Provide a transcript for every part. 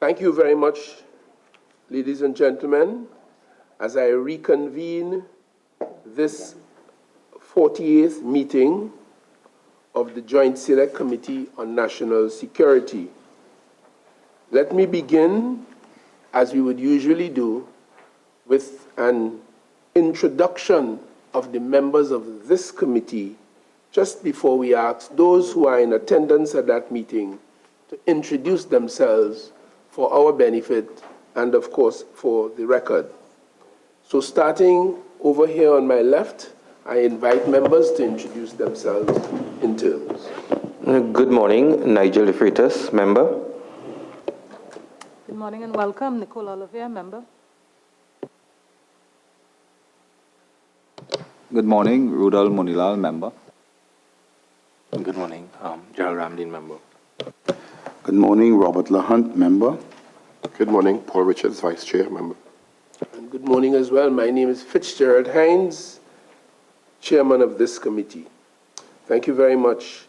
Thank you very much, ladies and gentlemen, as I reconvene this 48th meeting of the Joint Select Committee on National Security. Let me begin, as we would usually do, with an introduction of the members of this committee, just before we ask those who are in attendance at that meeting to introduce themselves for our benefit and, of course, for the record. So starting over here on my left, I invite members to introduce themselves in turns. Good morning, Nigel De Freitas, member. Good morning and welcome, Nicole Olivier, member. Good morning, Rudal Monilal, member. Good morning, Gerald Ramdin, member. Good morning, Robert LaHunt, member. Good morning, Paul Richards, Vice Chair, member. And good morning as well. My name is Fitzgerald Hines, Chairman of this committee. Thank you very much.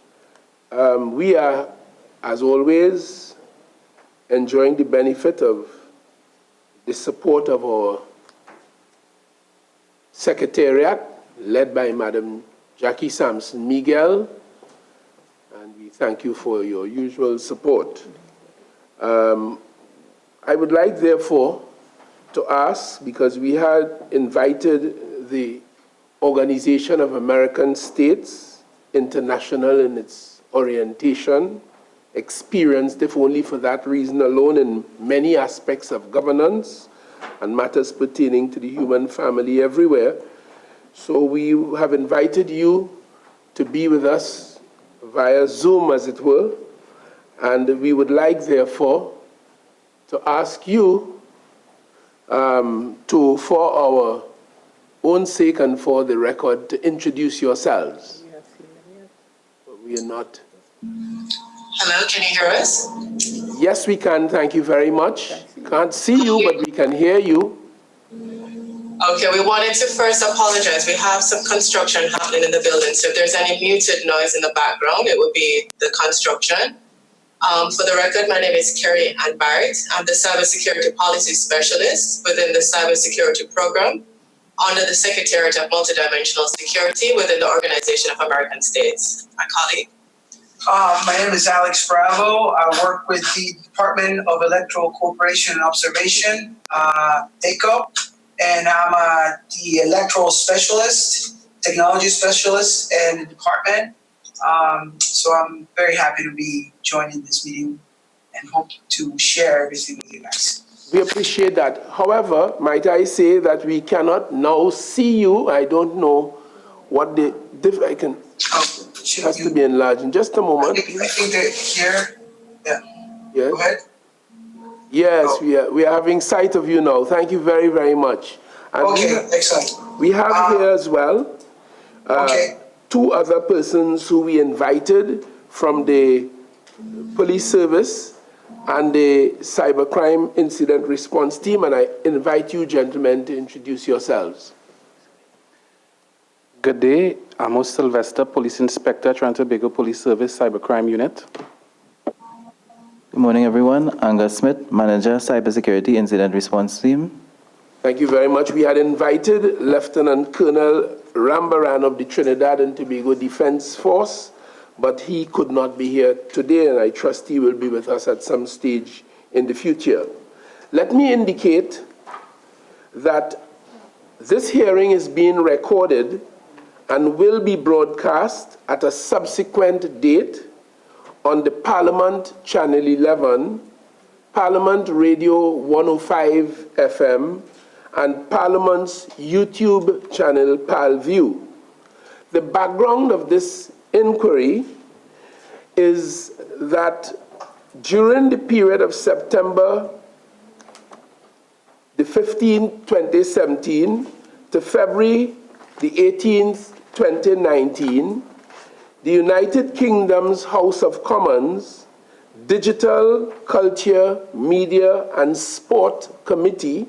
We are, as always, enjoying the benefit of the support of our Secretariat, led by Madam Jackie Sampson Miguel, and we thank you for your usual support. I would like, therefore, to ask, because we had invited the Organization of American States, international in its orientation, experienced, if only for that reason alone, in many aspects of governance and matters pertaining to the human family everywhere. So we have invited you to be with us via Zoom, as it were, and we would like, therefore, to ask you for our own sake and for the record, to introduce yourselves. But we are not. Hello, can you hear us? Yes, we can. Thank you very much. Can't see you, but we can hear you. Okay, we wanted to first apologize. We have some construction happening in the building, so if there's any muted noise in the background, it would be the construction. For the record, my name is Carrie Ann Barrett. I'm the Cybersecurity Policy Specialist within the Cybersecurity Program under the Secretariat of Multidimensional Security within the Organization of American States. My colleague. My name is Alex Bravo. I work with the Department of Electoral Cooperation and Observation, ECO, and I'm the Electoral Specialist, Technology Specialist in the department. So I'm very happy to be joining this meeting and hope to share everything with you guys. We appreciate that. However, might I say that we cannot now see you. I don't know what the I can. Has to be enlarged. In just a moment. I think they're here. Yeah. Yes. Go ahead. Yes, Oh. we are having sight of you now. Thank you very, very much. And okay, excellent. We have here as well two other persons who we invited from the police service and the cybercrime incident response team, and I invite you gentlemen to introduce yourselves. Good day, Amos Sylvester, Police Inspector, Trinidad and Tobago Police Service, Cybercrime Unit. Good morning, everyone. Angus Smith, Manager, Cybersecurity Incident Response Team. Thank you very much. We had invited Lieutenant Colonel Rambaran of the Trinidad and Tobago Defense Force, but he could not be here today, and I trust he will be with us at some stage in the future. Let me indicate that this hearing is being recorded and will be broadcast at a subsequent date on the Parliament Channel 11, Parliament Radio 105 FM, and Parliament's YouTube channel, ParlView. The background of this inquiry is that during the period of September the 15th, 2017 to February the 18th, 2019, the United Kingdom's House of Commons Digital, Culture, Media and Sport Committee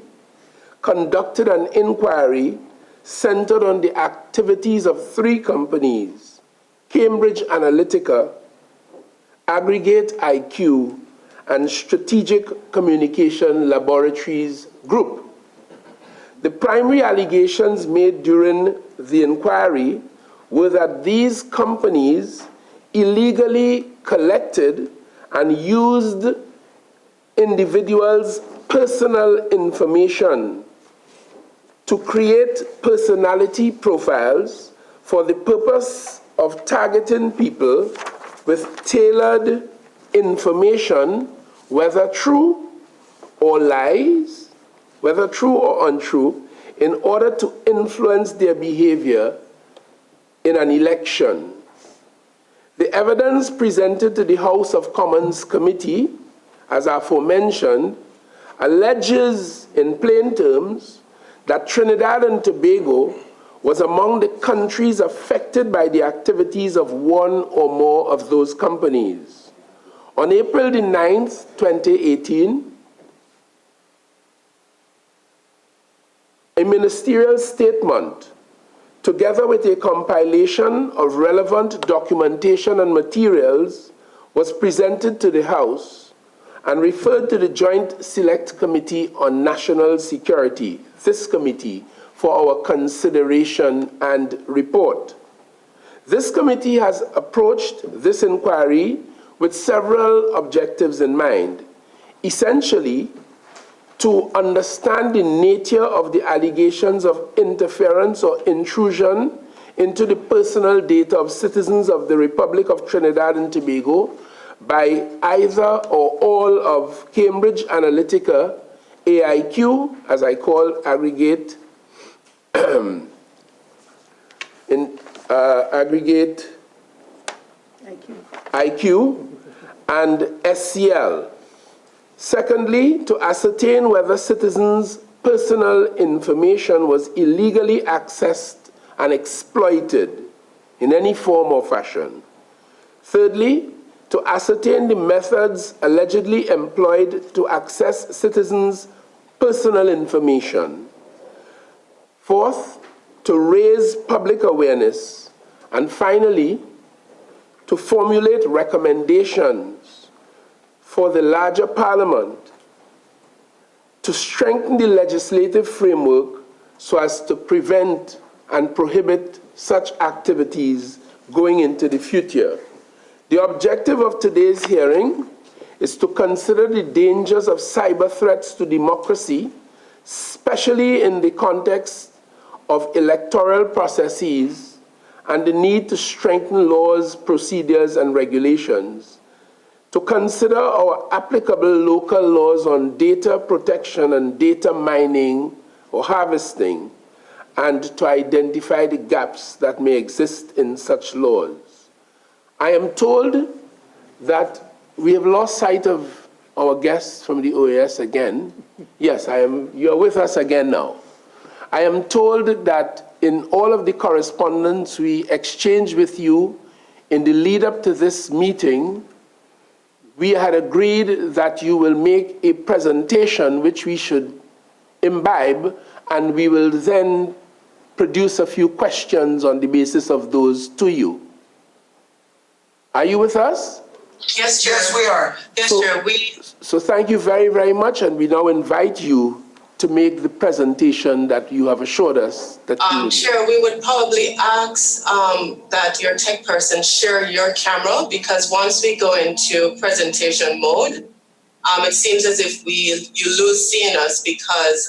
conducted an inquiry centered on the activities of three companies, Cambridge Analytica, Aggregate IQ, and Strategic Communication Laboratories Group. The primary allegations made during the inquiry were that these companies illegally collected and used individuals' personal information to create personality profiles for the purpose of targeting people with tailored information, whether true or lies, whether true or untrue, in order to influence their behavior in an election. The evidence presented to the House of Commons Committee, as aforementioned, alleges in plain terms that Trinidad and Tobago was among the countries affected by the activities of one or more of those companies. On April the 9th, 2018, a ministerial statement, together with a compilation of relevant documentation and materials, was presented to the House and referred to the Joint Select Committee on National Security, this committee, for our consideration and report. This committee has approached this inquiry with several objectives in mind. Essentially, to understand the nature of the allegations of interference or intrusion into the personal data of citizens of the Republic of Trinidad and Tobago by either or all of Cambridge Analytica, AIQ, as I call aggregate, aggregate IQ, and SCL. Secondly, to ascertain whether citizens' personal information was illegally accessed and exploited in any form or fashion. Thirdly, to ascertain the methods allegedly employed to access citizens' personal information. Fourth, to raise public awareness. And finally, to formulate recommendations for the larger Parliament to strengthen the legislative framework so as to prevent and prohibit such activities going into the future. The objective of today's hearing is to consider the dangers of cyber threats to democracy, especially in the context of electoral processes and the need to strengthen laws, procedures, and regulations, to consider our applicable local laws on data protection and data mining or harvesting, and to identify the gaps that may exist in such laws. I am told that we have lost sight of our guests from the OAS again. Yes, you're with us again now. I am told that in all of the correspondence we exchanged with you in the lead up to this meeting, we had agreed that you will make a presentation which we should imbibe, and we will then produce a few questions on the basis of those to you. Are you with us? Yes, Chair. Yes, we are. Yes, Chair. So thank you very, very much, and we now invite you to make the presentation that you have assured us that you will. Chair, we would probably ask that your tech person share your camera, because once we go into presentation mode, it seems as if you lose seeing us because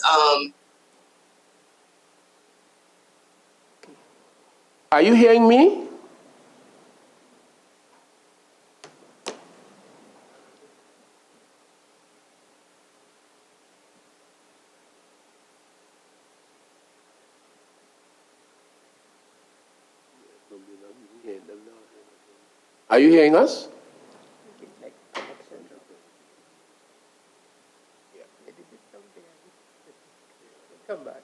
Are you hearing me? Are you hearing us? Come back.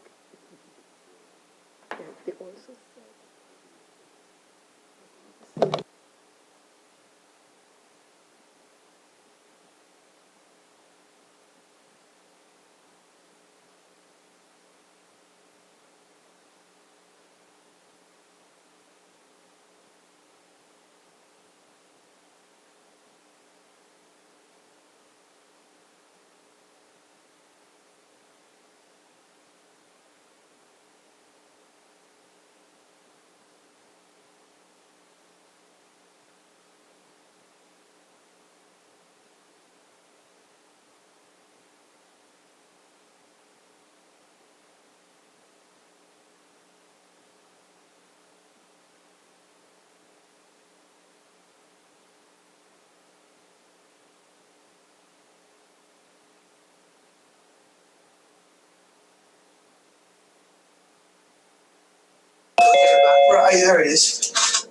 there it is.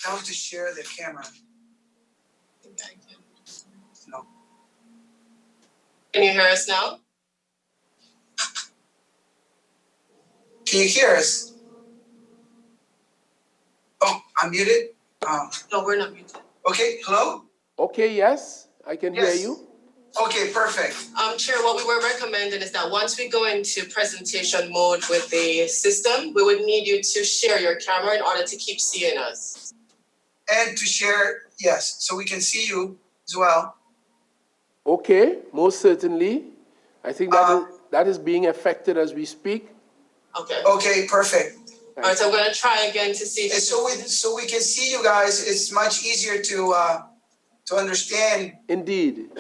Tell them to share their camera. No. Can you hear us now? Can you hear us? Oh, I'm muted? No, we're not muted. Okay, hello? Okay, yes, I can hear Yes. you. Okay, perfect. Chair, what we were recommending is that once we go into presentation mode with the system, we would need you to share your camera in order to keep seeing us. And to share, yes, so we can see you as well. Okay, most certainly. I think that is being affected as we speak. Okay. Okay, perfect. All right, so I'm going to try again to see if And so we can see you guys. It's much easier to understand. Indeed.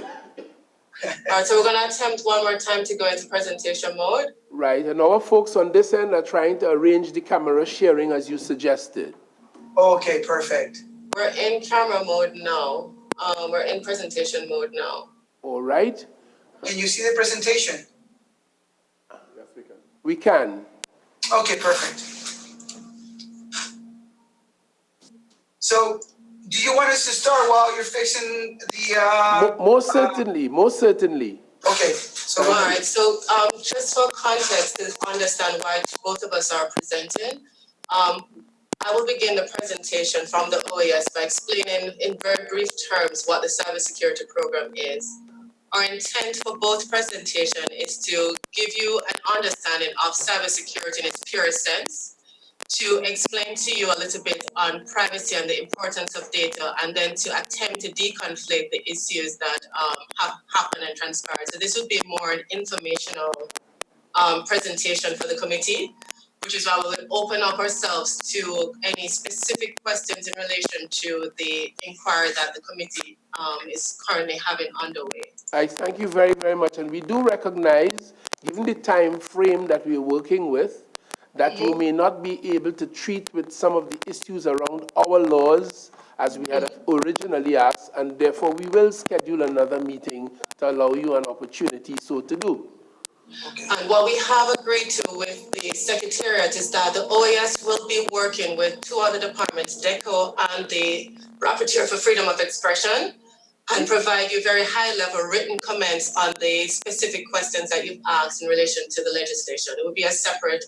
All right, so we're going to attempt one more time to go into presentation mode. Right, and our folks on this end are trying to arrange the camera sharing as you suggested. Okay, perfect. We're in camera mode now. We're in presentation mode now. All right. Can you see the presentation? Yes, we can. We can. Okay, perfect. So, do you want us to start while you're fixing the? Most certainly, most certainly. Okay. So all right. So just for context to understand why both of us are presenting, I will begin the presentation from the OAS by explaining in very brief terms what the cybersecurity program is. Our intent for both presentation is to give you an understanding of cybersecurity in its purest sense, to explain to you a little bit on privacy and the importance of data, and then to attempt to deconflate the issues that have happened and transpired. So this would be more an informational presentation for the committee, which is why we will open up ourselves to any specific questions in relation to the inquiry that the committee is currently having underway. I thank you very, very much. And we do recognize, given the time frame that we're working with, that you may not be able to treat with some of the issues around our laws as we had originally asked, and therefore we will schedule another meeting to allow you an opportunity so to do. And what we have agreed to with the Secretariat is that the OAS will be working with two other departments, DECO and the Rapporteur for Freedom of Expression, and provide you very high-level written comments on the specific questions that you've asked in relation to the legislation. It would be a separate,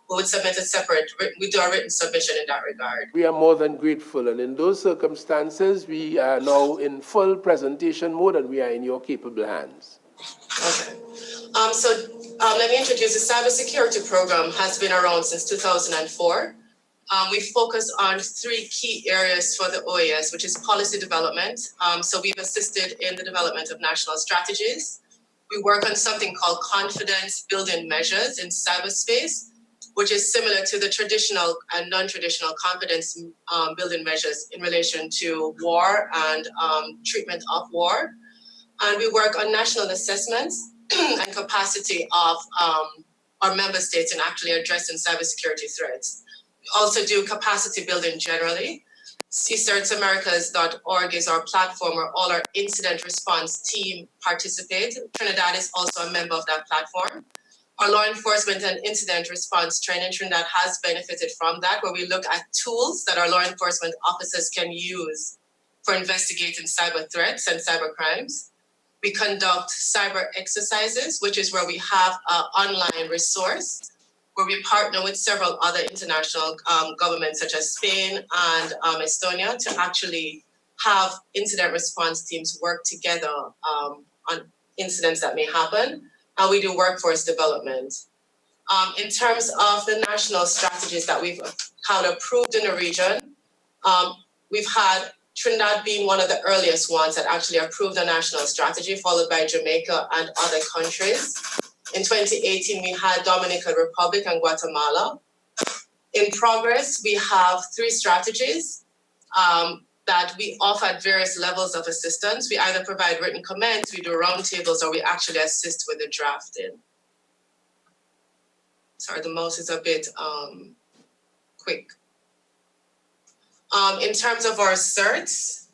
we would submit a separate, we do a written submission in that regard. We are more than grateful, and in those circumstances, we are now in full presentation mode and we are in your capable hands. Okay. Let me introduce the cybersecurity program. Has been around since 2004. We focus on three key areas for the OAS, which is policy development. So we've assisted in the development of national strategies. We work on something called confidence building measures in cyberspace, which is similar to the traditional and non-traditional confidence building measures in relation to war and treatment of war. And we work on national assessments and capacity of our member states in actually addressing cybersecurity threats. We also do capacity building generally. CSertAmericas.org is our platform where all our incident response team participate. Trinidad is also a member of that platform. Our law enforcement and incident response training, Trinidad has benefited from that, where we look at tools that our law enforcement officers can use for investigating cyber threats and cyber crimes. We conduct cyber exercises, which is where we have an online resource where we partner with several other international governments such as Spain and Estonia to actually have incident response teams work together on incidents that may happen. And we do workforce development. In terms of the national strategies that we've had approved in the region, we've had Trinidad being one of the earliest ones that actually approved a national strategy, followed by Jamaica and other countries. In 2018, we had Dominican Republic and Guatemala. In progress, we have three strategies that we offer at various levels of assistance. We either provide written comments, we do roundtables, or we actually assist with the drafting. Sorry, the mouse is a bit quick. In terms of our certs,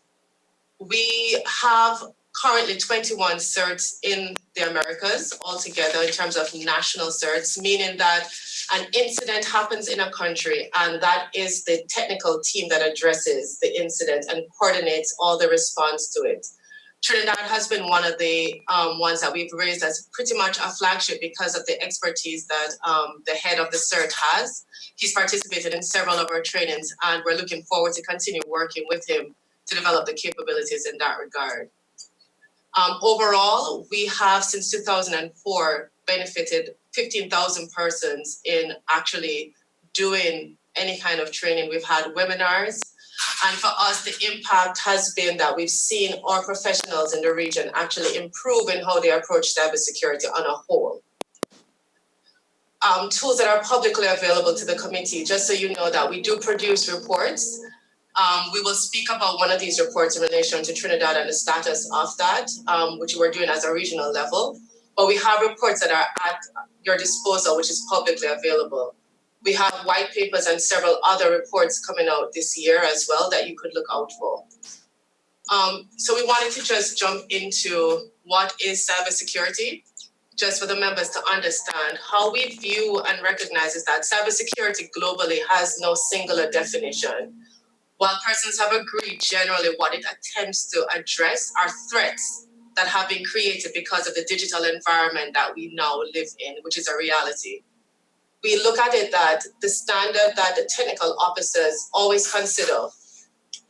we have currently 21 certs in the Americas altogether in terms of national certs, meaning that an incident happens in a country and that is the technical team that addresses the incident and coordinates all the response to it. Trinidad has been one of the ones that we've raised as pretty much a flagship because of the expertise that the head of the CERT has. He's participated in several of our trainings, and we're looking forward to continue working with him to develop the capabilities in that regard. Overall, we have since 2004 benefited 15,000 persons in actually doing any kind of training. We've had webinars, and for us, the impact has been that we've seen our professionals in the region actually improve in how they approach cybersecurity on a whole. Tools that are publicly available to the committee, just so you know that we do produce reports. We will speak about one of these reports in relation to Trinidad and the status of that, which we're doing at a regional level. But we have reports that are at your disposal, which is publicly available. We have white papers and several other reports coming out this year as well that you could look out for. So we wanted to just jump into what is cybersecurity, just for the members to understand how we view and recognize is that cybersecurity globally has no singular definition. While persons have agreed generally what it attempts to address are threats that have been created because of the digital environment that we now live in, which is a reality. We look at it that the standard that the technical officers always consider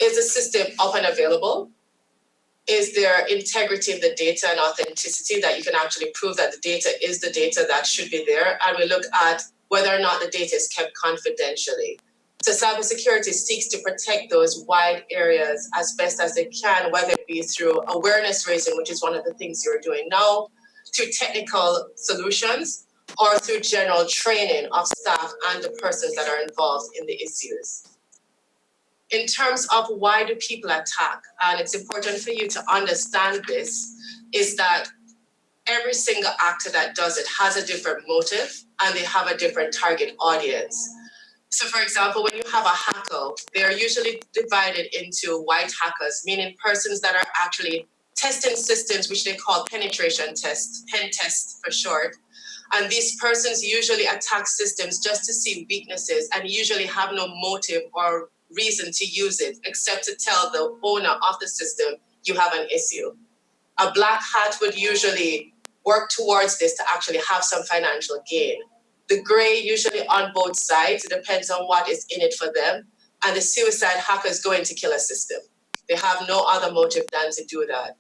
is the system up and available? Is there integrity in the data and authenticity that you can actually prove that the data is the data that should be there? And we look at whether or not the data is kept confidentially. So cybersecurity seeks to protect those wide areas as best as they can, whether it be through awareness raising, which is one of the things you're doing now, through technical solutions, or through general training of staff and the persons that are involved in the issues. In terms of why do people attack, and it's important for you to understand this, is that every single actor that does it has a different motive and they have a different target audience. So for example, when you have a hacker, they're usually divided into white hackers, meaning persons that are actually testing systems, which they call penetration tests, pen tests for short. And these persons usually attack systems just to see weaknesses and usually have no motive or reason to use it except to tell the owner of the system you have an issue. A black hat would usually work towards this to actually have some financial gain. The gray, usually on both sides, it depends on what is in it for them. And the suicide hackers go in to kill a system. They have no other motive than to do that.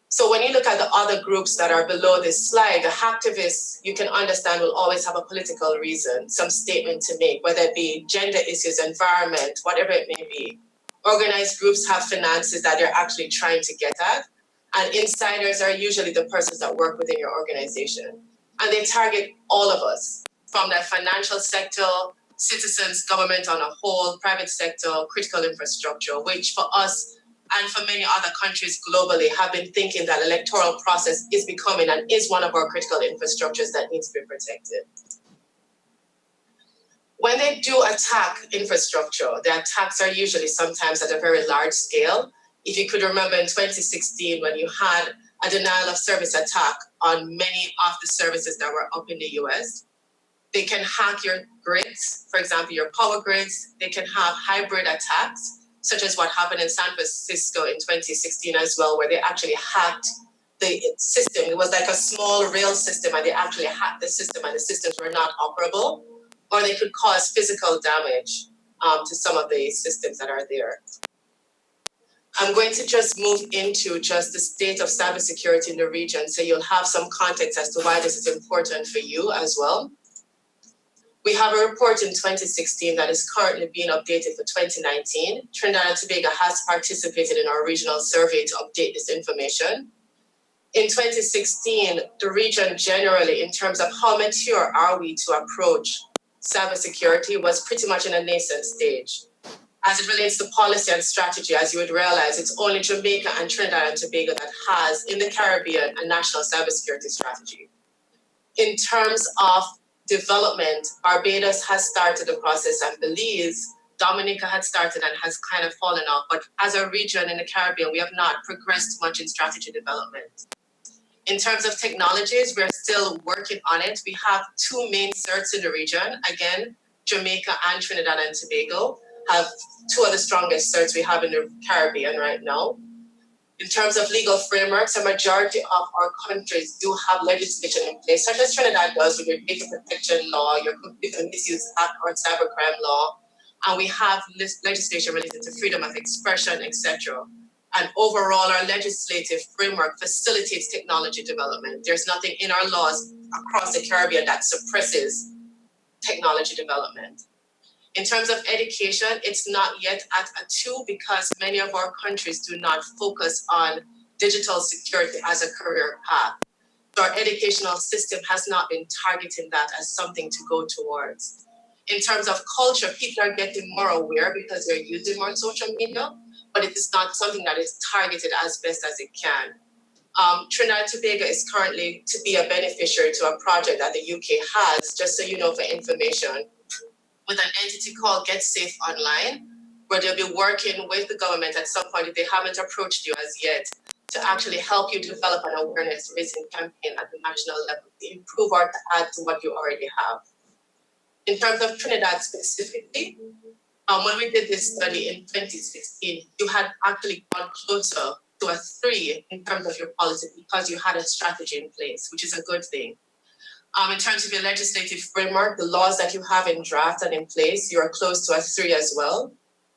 So when you look at the other groups that are below this slide, the hacktivists, you can understand, will always have a political reason, some statement to make, whether it be gender issues, environment, whatever it may be. Organized groups have finances that they're actually trying to get at. And insiders are usually the persons that work within your organization. And they target all of us, from the financial sector, citizens, government on a whole, private sector, critical infrastructure, which for us and for many other countries globally have been thinking that electoral process is becoming and is one of our critical infrastructures that needs to be protected. When they do attack infrastructure, the attacks are usually sometimes at a very large scale. If you could remember in 2016 when you had a denial of service attack on many of the services that were up in the US, they can hack your grids, for example, your power grids. They can have hybrid attacks, such as what happened in San Francisco in 2016 as well, where they actually hacked the system. It was like a small rail system, and they actually hacked the system, and the systems were not operable, or they could cause physical damage to some of the systems that are there. I'm going to just move into just the state of cybersecurity in the region, so you'll have some context as to why this is important for you as well. We have a report in 2016 that is currently being updated for 2019. Trinidad and Tobago has participated in our regional survey to update this information. In 2016, the region generally, in terms of how mature are we to approach cybersecurity, was pretty much in a nascent stage. As it relates to policy and strategy, as you would realize, it's only Jamaica and Trinidad and Tobago that has, in the Caribbean, a national cybersecurity strategy. In terms of development, Barbados has started the process, and Belize, Dominica had started and has kind of fallen off. But as a region in the Caribbean, we have not progressed much in strategy development. In terms of technologies, we're still working on it. We have two main certs in the region. Again, Jamaica and Trinidad and Tobago have two of the strongest certs we have in the Caribbean right now. In terms of legal frameworks, a majority of our countries do have legislation in place, such as Trinidad does with your data protection law, your computer misuse act or cybercrime law, and we have legislation related to freedom of expression, etc. And overall, our legislative framework facilitates technology development. There's nothing in our laws across the Caribbean that suppresses technology development. In terms of education, it's not yet at a 2 because many of our countries do not focus on digital security as a career path. So our educational system has not been targeting that as something to go towards. In terms of culture, people are getting more aware because they're using more social media, but it is not something that is targeted as best as it can. Trinidad and Tobago is currently to be a beneficiary to a project that the UK has, just so you know for information, with an entity called Get Safe Online, where they'll be working with the government at some point, if they haven't approached you as yet, to actually help you develop an awareness raising campaign at the national level to improve or to add to what you already have. In terms of Trinidad specifically, when we did this study in 2016, you had actually gone closer to a 3 in terms of your policy because you had a strategy in place, which is a good thing. In terms of your legislative framework, the laws that you have in draft and in place, you are close to a 3 as well.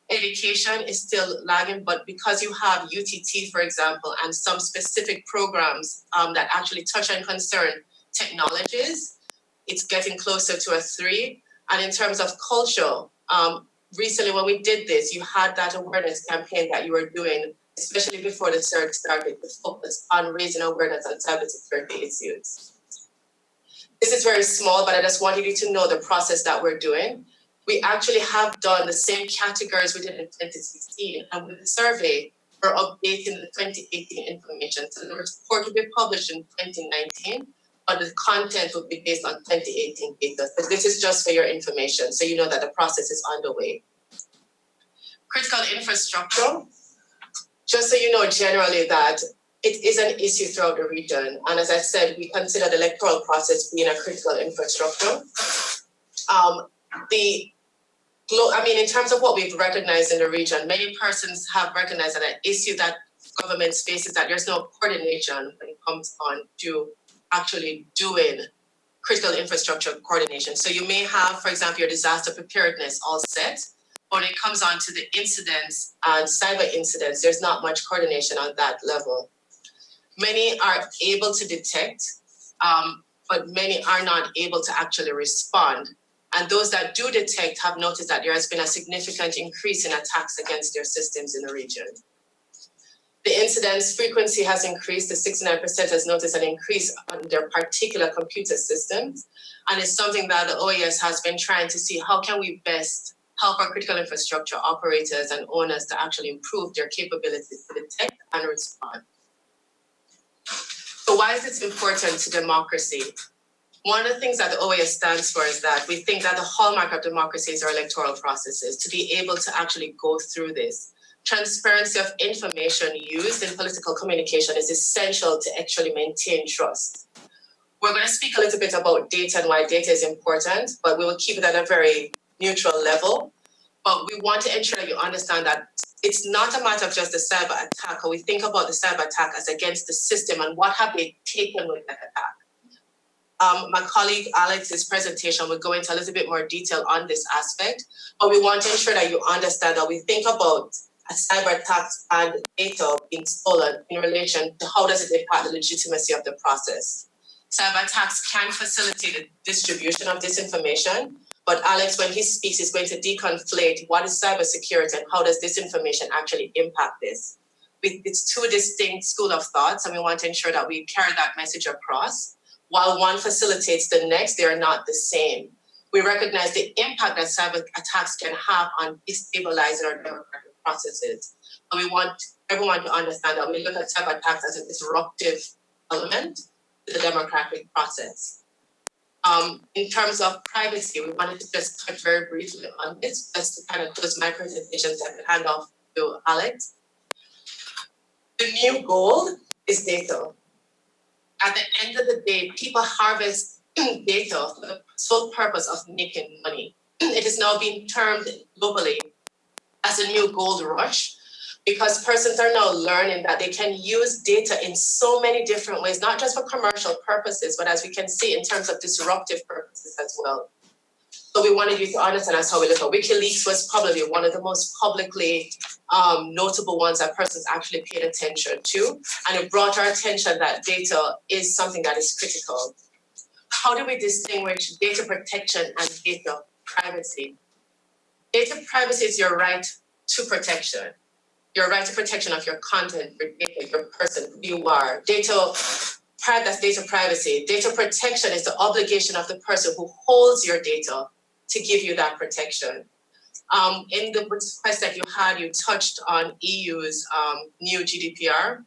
Education is still lagging, but because you have UTT, for example, and some specific programs that actually touch and concern technologies, it's getting closer to a 3. And in terms of culture, recently when we did this, you had that awareness campaign that you were doing, especially before the search started, to focus on raising awareness on cybersecurity issues. This is very small, but I just wanted you to know the process that we're doing. We actually have done the same categories we did in 2016, and with the survey, we're updating the 2018 information. So the report will be published in 2019, but the content will be based on 2018 data. So this is just for your information, so you know that the process is underway. Critical infrastructure, just so you know generally that it is an issue throughout the region. And as I said, we consider the electoral process being a critical infrastructure. In terms of what we've recognized in the region, many persons have recognized that an issue that governments face is that there's no coordination when it comes on to actually doing critical infrastructure coordination. So you may have, for example, your disaster preparedness all set, but when it comes on to the incidents and cyber incidents, there's not much coordination on that level. Many are able to detect, but many are not able to actually respond. And those that do detect have noticed that there has been a significant increase in attacks against their systems in the region. The incidence frequency has increased. The 69% has noticed an increase on their particular computer systems. And it's something that the OAS has been trying to see how can we best help our critical infrastructure operators and owners to actually improve their capabilities to detect and respond. So why is it important to democracy? One of the things that the OAS stands for is that we think that the hallmark of democracy is our electoral processes, to be able to actually go through this. Transparency of information used in political communication is essential to actually maintain trust. We're going to speak a little bit about data and why data is important, but we will keep it at a very neutral level. But we want to ensure that you understand that it's not a matter of just the cyber attack, or we think about the cyber attack as against the system and what have they taken with that attack. My colleague Alex's presentation will go into a little bit more detail on this aspect, but we want to ensure that you understand that we think about a cyber attack and data being stolen in relation to how does it impact the legitimacy of the process. Cyber attacks can facilitate the distribution of this information, but Alex, when he speaks, is going to deconflate what is cybersecurity and how does this information actually impact this. It's two distinct schools of thoughts, and we want to ensure that we carry that message across. While one facilitates the next, they are not the same. We recognize the impact that cyber attacks can have on destabilizing our democratic processes. And we want everyone to understand that we look at cyber attacks as a disruptive element to the democratic process. In terms of privacy, we wanted to just touch very briefly on this, just to kind of close my presentation so I can hand off to Alex. The new goal is data. at the end of the day, people harvest data for the sole purpose of making money. It is now being termed globally as a new gold rush, because persons are now learning that they can use data in so many different ways, not just for commercial purposes, but as we can see in terms of disruptive purposes as well. So we wanted you to understand that's how we look at WikiLeaks. Was probably one of the most publicly notable ones that persons actually paid attention to, and it brought our attention that data is something that is critical. How do we distinguish data protection and data privacy? Data privacy is your right to protection. Your right to protection of your content, your data, your person, who you are. That's data privacy. Data protection is the obligation of the person who holds your data to give you that protection. In the request that you had, you touched on EU's new GDPR,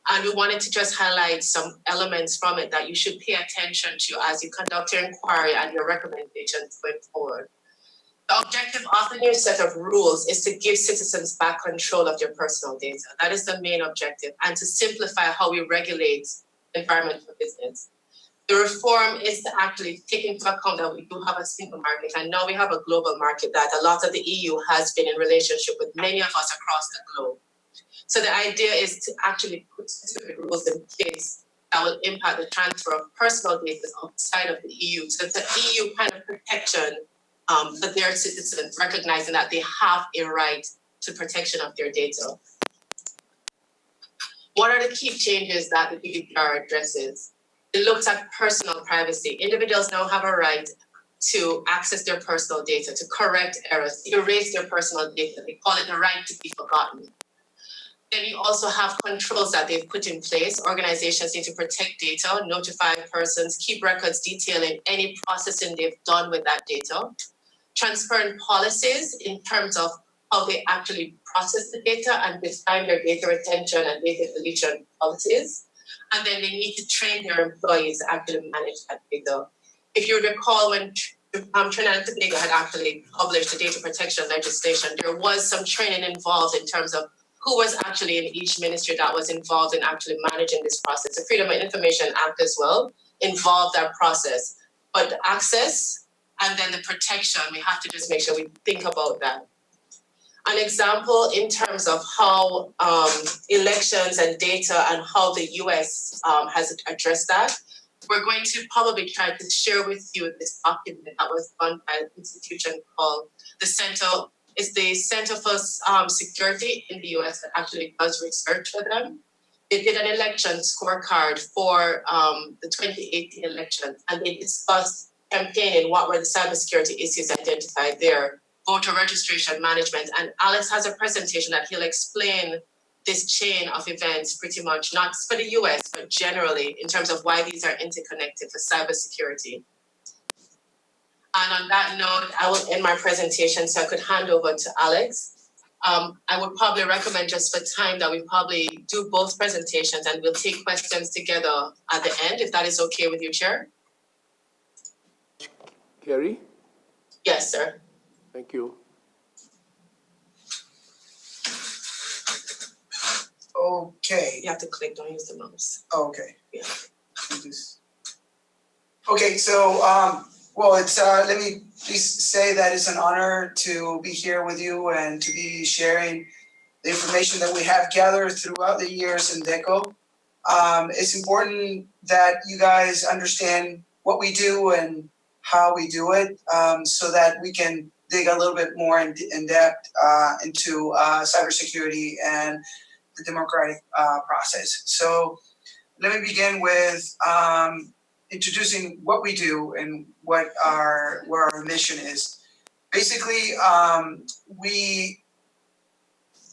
and we wanted to just highlight some elements from it that you should pay attention to as you conduct your inquiry and your recommendations going forward. The objective of the new set of rules is to give citizens back control of their personal data. That is the main objective, and to simplify how we regulate the environment for business. The reform is to actually take into account that we do have a single market, and now we have a global market that a lot of the EU has been in relationship with many of us across the globe. So the idea is to actually put specific rules in place that will impact the transfer of personal data outside of the EU. So it's an EU kind of protection for their citizens, recognizing that they have a right to protection of their data. What are the key changes that the GDPR addresses? It looks at personal privacy. Individuals now have a right to access their personal data, to correct errors, erase their personal data. They call it the right to be forgotten. Then you also have controls that they've put in place. Organizations need to protect data, notify persons, keep records detailing any processing they've done with that data. Transparent policies in terms of how they actually process the data and define their data retention and data deletion policies. And then they need to train their employees to actually manage that data. If you recall, when Trinidad and Tobago had actually published the data protection legislation, there was some training involved in terms of who was actually in each ministry that was involved in actually managing this process. The Freedom of Information Act as well involved that process. But the access and then the protection, we have to just make sure we think about that. An example in terms of how elections and data and how the US has addressed that, we're going to probably try to share with you this document that was done by an institution called the Center for Security in the US that actually does research for them. They did an election scorecard for the 2018 election, and they discussed campaigning, what were the cybersecurity issues identified there, voter registration management. And Alex has a presentation that he'll explain this chain of events pretty much, not for the US, but generally in terms of why these are interconnected for cybersecurity. And on that note, I will end my presentation so I could hand over to Alex. I would probably recommend, just for time, that we probably do both presentations and we'll take questions together at the end, if that is okay with you, Chair. Kerry? Yes, sir. Thank you. Okay. You have to click, don't use the mouse. Okay. Yeah. Okay, so, well, it's, let me please say that it's an honor to be here with you and to be sharing the information that we have gathered throughout the years in DECO. It's important that you guys understand what we do and how we do it, so that we can dig a little bit more in depth into cybersecurity and the democratic process. So let me begin with introducing what we do and what our mission is. Basically, we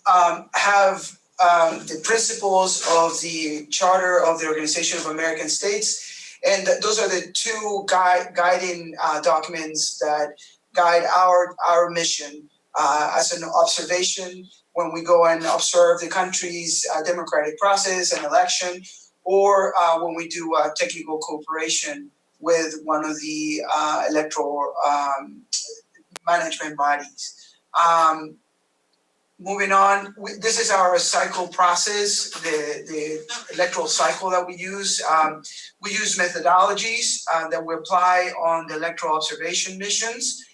have the principles of the Charter of the Organization of American States, and those are the two guiding documents that guide our mission as an observation when we go and observe the country's democratic process and election, or when we do technical cooperation with one of the electoral management bodies. Moving on, this is our cycle process, the electoral cycle that we use. We use methodologies that we apply on the electoral observation missions.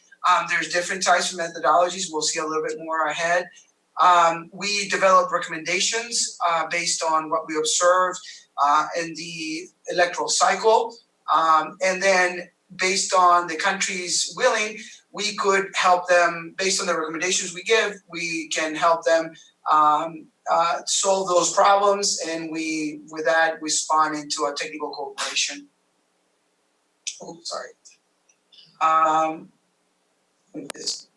There's different types of methodologies. We'll see a little bit more ahead. We develop recommendations based on what we observed in the electoral cycle. And then based on the countries willing, we could help them, based on the recommendations we give, we can help them solve those problems, and with that, we spawn into a technical cooperation. Oh, sorry. This.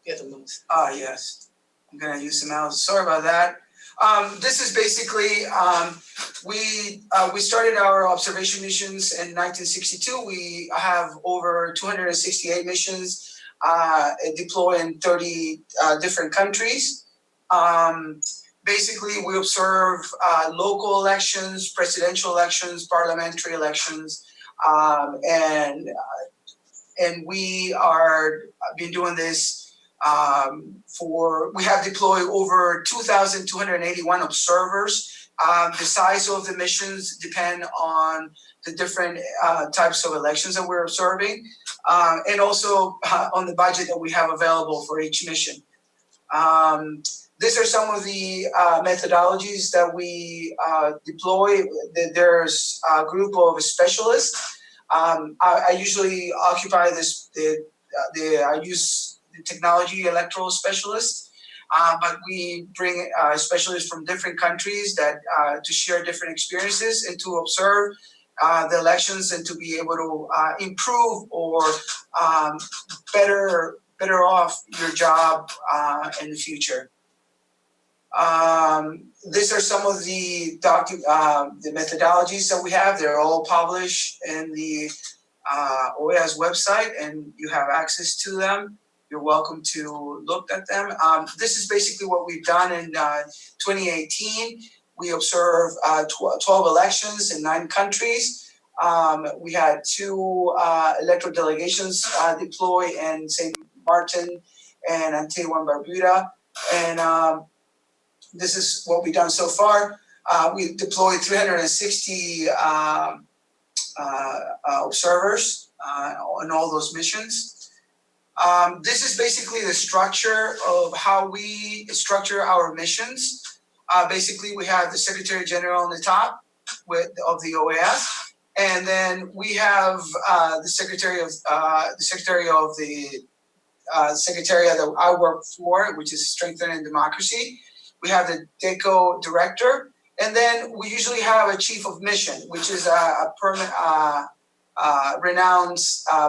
Get the mouse. Yes. I'm gonna use the mouse. Sorry about that. This is basically, we started our observation missions in 1962. We have over 268 missions deployed in 30 different countries. Basically, we observe local elections, presidential elections, parliamentary elections, and we are been doing this we have deployed over 2,281 observers. The size of the missions depend on the different types of elections that we're observing, and also on the budget that we have available for each mission. These are some of the methodologies that we deploy. There's a group of specialists. I usually occupy this. I use the technology electoral specialists, but we bring specialists from different countries that to share different experiences and to observe the elections and to be able to improve or better off your job in the future. These are some of the methodologies that we have. They're all published in the OAS website, and you have access to them. You're welcome to look at them. This is basically what we've done in 2018. We observed 12 elections in 9 countries. We had 2 electoral delegations deploy in St. Martin and Antigua and Barbuda. And this is what we've done so far. We deployed 360 observers on all those missions. This is basically the structure of how we structure our missions. Basically, we have the Secretary General on the top of the OAS, and then we have the Secretariat that I work for, which is Strengthening Democracy. We have the DECO Director, and then we usually have a Chief of Mission, which is a permanent. Renowned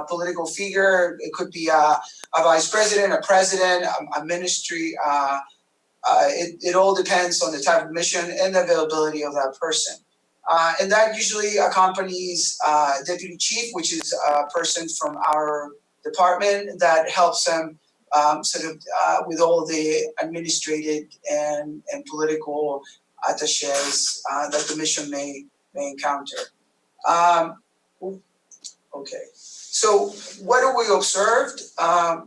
political figure. It could be a vice president, a president, a ministry. It all depends on the type of mission and the availability of that person. And that usually accompanies deputy chief, which is a person from our department that helps them with all the administrative and political attaches that the mission may encounter. Okay, so what do we observed?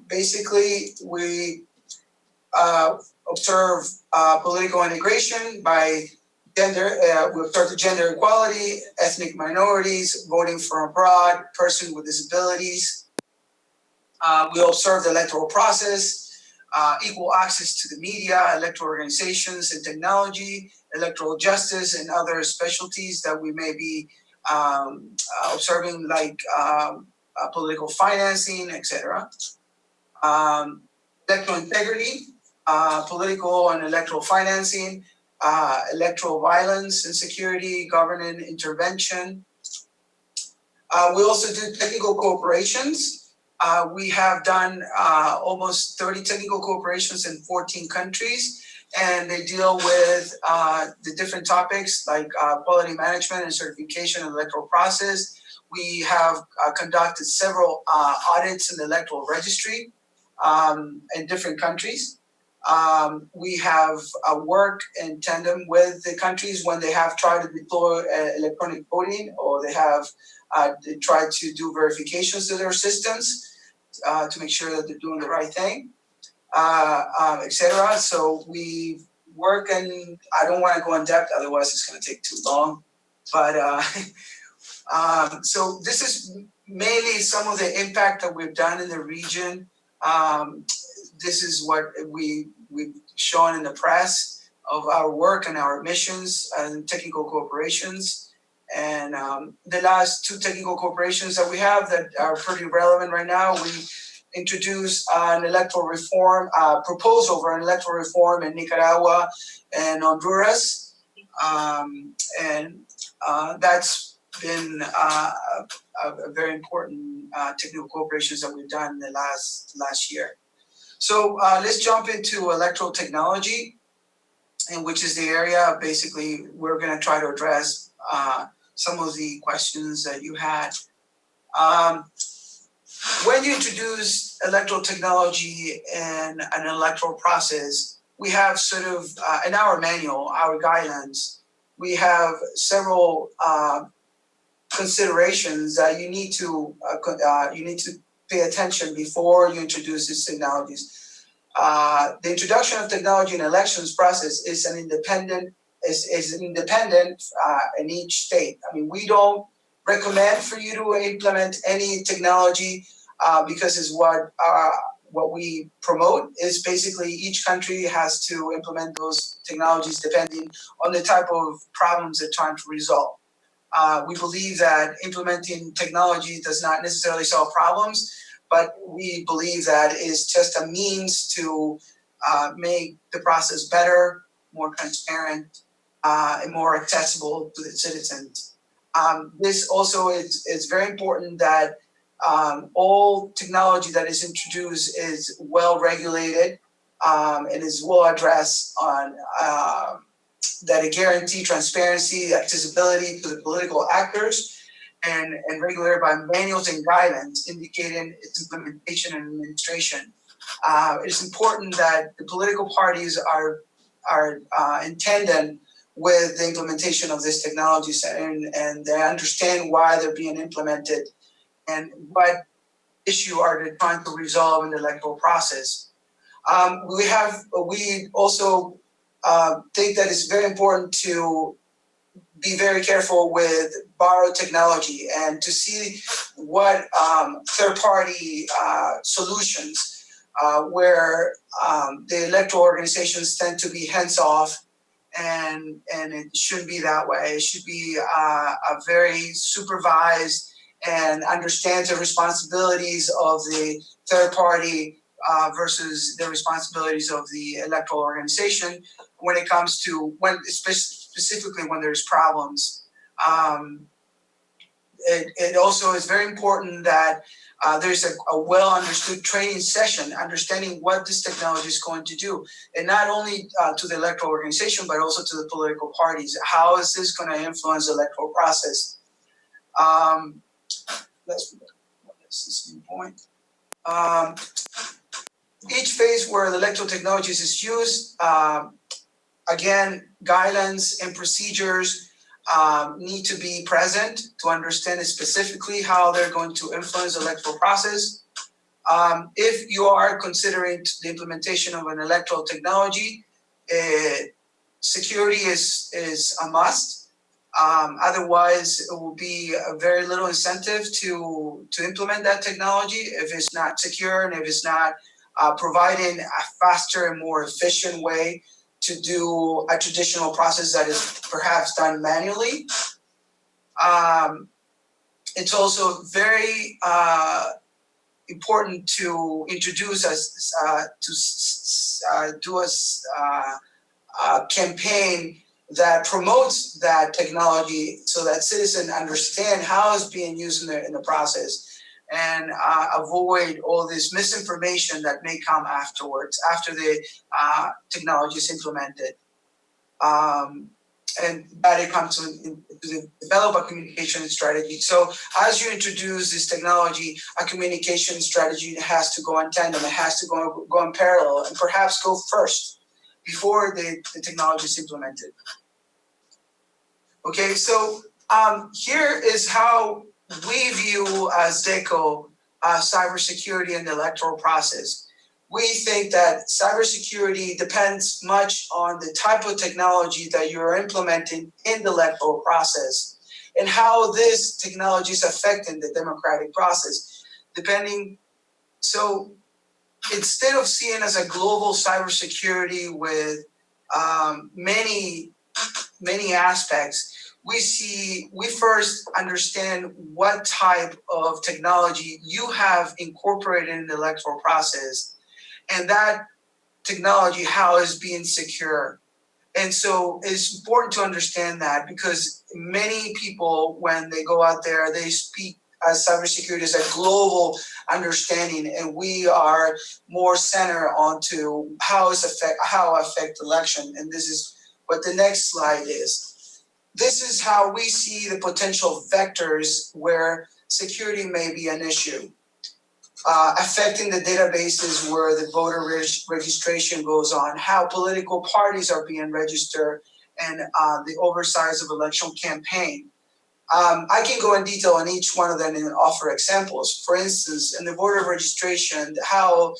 Basically, we observe political integration by gender. We observe the gender equality, ethnic minorities, voting from abroad, person with disabilities. We observe the electoral process, equal access to the media, electoral organizations and technology, electoral justice, and other specialties that we may be observing, like political financing, etc. Electoral integrity, political and electoral financing, electoral violence and security, government intervention. We also do technical cooperations. We have done almost 30 technical cooperations in 14 countries, and they deal with the different topics like quality management and certification of the electoral process. We have conducted several audits in the electoral registry in different countries. We have worked in tandem with the countries when they have tried to deploy electronic voting, or they have tried to do verifications to their systems to make sure that they're doing the right thing. etc. So we work, and I don't want to go in depth, otherwise it's going to take too long. But so this is mainly some of the impact that we've done in the region. This is what we've shown in the press of our work and our missions and technical corporations. And the last two technical corporations that we have that are pretty relevant right now, we introduced an electoral reform, proposal for an electoral reform in Nicaragua and Honduras. That's been a very important technical corporations that we've done in the last year. So let's jump into electoral technology, and which is the area basically we're going to try to address some of the questions that you had. When you introduce electoral technology in an electoral process, we have sort of in our manual, our guidelines, we have several considerations that you need to pay attention before you introduce these technologies. The introduction of technology in elections process is independent in each state. I mean, we don't recommend for you to implement any technology because it's what we promote is basically each country has to implement those technologies depending on the type of problems they're trying to resolve. We believe that implementing technology does not necessarily solve problems, but we believe that is just a means to make the process better, more transparent, and more accessible to the citizens. This also is very important that all technology that is introduced is well regulated and is well addressed on that it guarantee transparency, accessibility to the political actors, and regulated by manuals and guidelines indicating its implementation and administration. It's important that the political parties are in tandem with the implementation of this technology and they understand why they're being implemented and what issue are they trying to resolve in the electoral process. We also think that it's very important to be very careful with borrowed technology and to see what third-party solutions where the electoral organizations tend to be hands-off, and it shouldn't be that way. It should be a very supervised and understands the responsibilities of the third party versus the responsibilities of the electoral organization when it comes to specifically when there's problems. It also is very important that there's a well understood training session, understanding what this technology is going to do, and not only to the electoral organization, but also to the political parties. How is this going to influence the electoral process? This is the point. Each phase where the electoral technologies is used, again, guidelines and procedures need to be present to understand specifically how they're going to influence the electoral process. If you are considering the implementation of an electoral technology, security is a must. Otherwise, it will be a very little incentive to implement that technology if it's not secure and if it's not providing a faster and more efficient way to do a traditional process that is perhaps done manually. It's also very important to introduce us do a campaign that promotes that technology so that citizens understand how it's being used in the process and avoid all this misinformation that may come afterwards, after the technology is implemented. And that it comes to develop a communication strategy. So as you introduce this technology, a communication strategy has to go in tandem, it has to go in parallel, and perhaps go first before the technology is implemented. Okay, so here is how we view as DECO cybersecurity and the electoral process. we think that cybersecurity depends much on the type of technology that you're implementing in the electoral process and how this technology is affecting the democratic process. So instead of seeing as a global cybersecurity with many aspects, we first understand what type of technology you have incorporated in the electoral process, and that technology, how is being secure. And so it's important to understand that, because many people, when they go out there, they speak as cybersecurity as a global understanding, and we are more centered onto how affect election. And this is what the next slide is. This is how we see the potential vectors where security may be an issue, affecting the databases where the voter registration goes on, how political parties are being registered, and the oversights of election campaign. I can go in detail on each one of them and offer examples. For instance, in the voter registration, how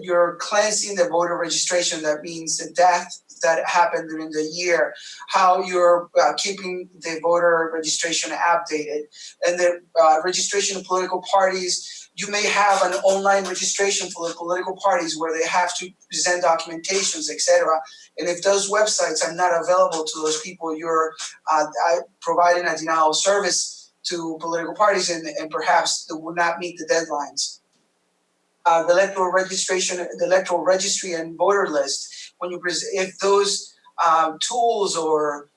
you're cleansing the voter registration, that means the death that happened during the year, how you're keeping the voter registration updated, and the registration of political parties. You may have an online registration for the political parties where they have to present documentations, etc. And if those websites are not available to those people, you're providing a denial of service to political parties, and perhaps they will not meet the deadlines. The electoral registration, the electoral registry and voter list, if those tools or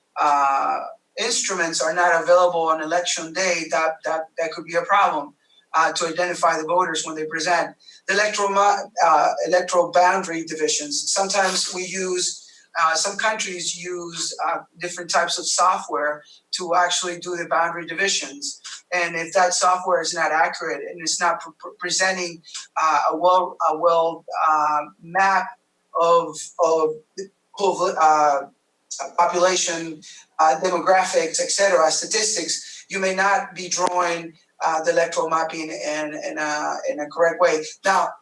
instruments are not available on election day, that could be a problem to identify the voters when they present. The electoral boundary divisions. Sometimes we use, some countries use different types of software to actually do the boundary divisions. And if that software is not accurate and it's not presenting a well map of population, demographics, etc., statistics, you may not be drawing the electoral mapping in a correct way. Now,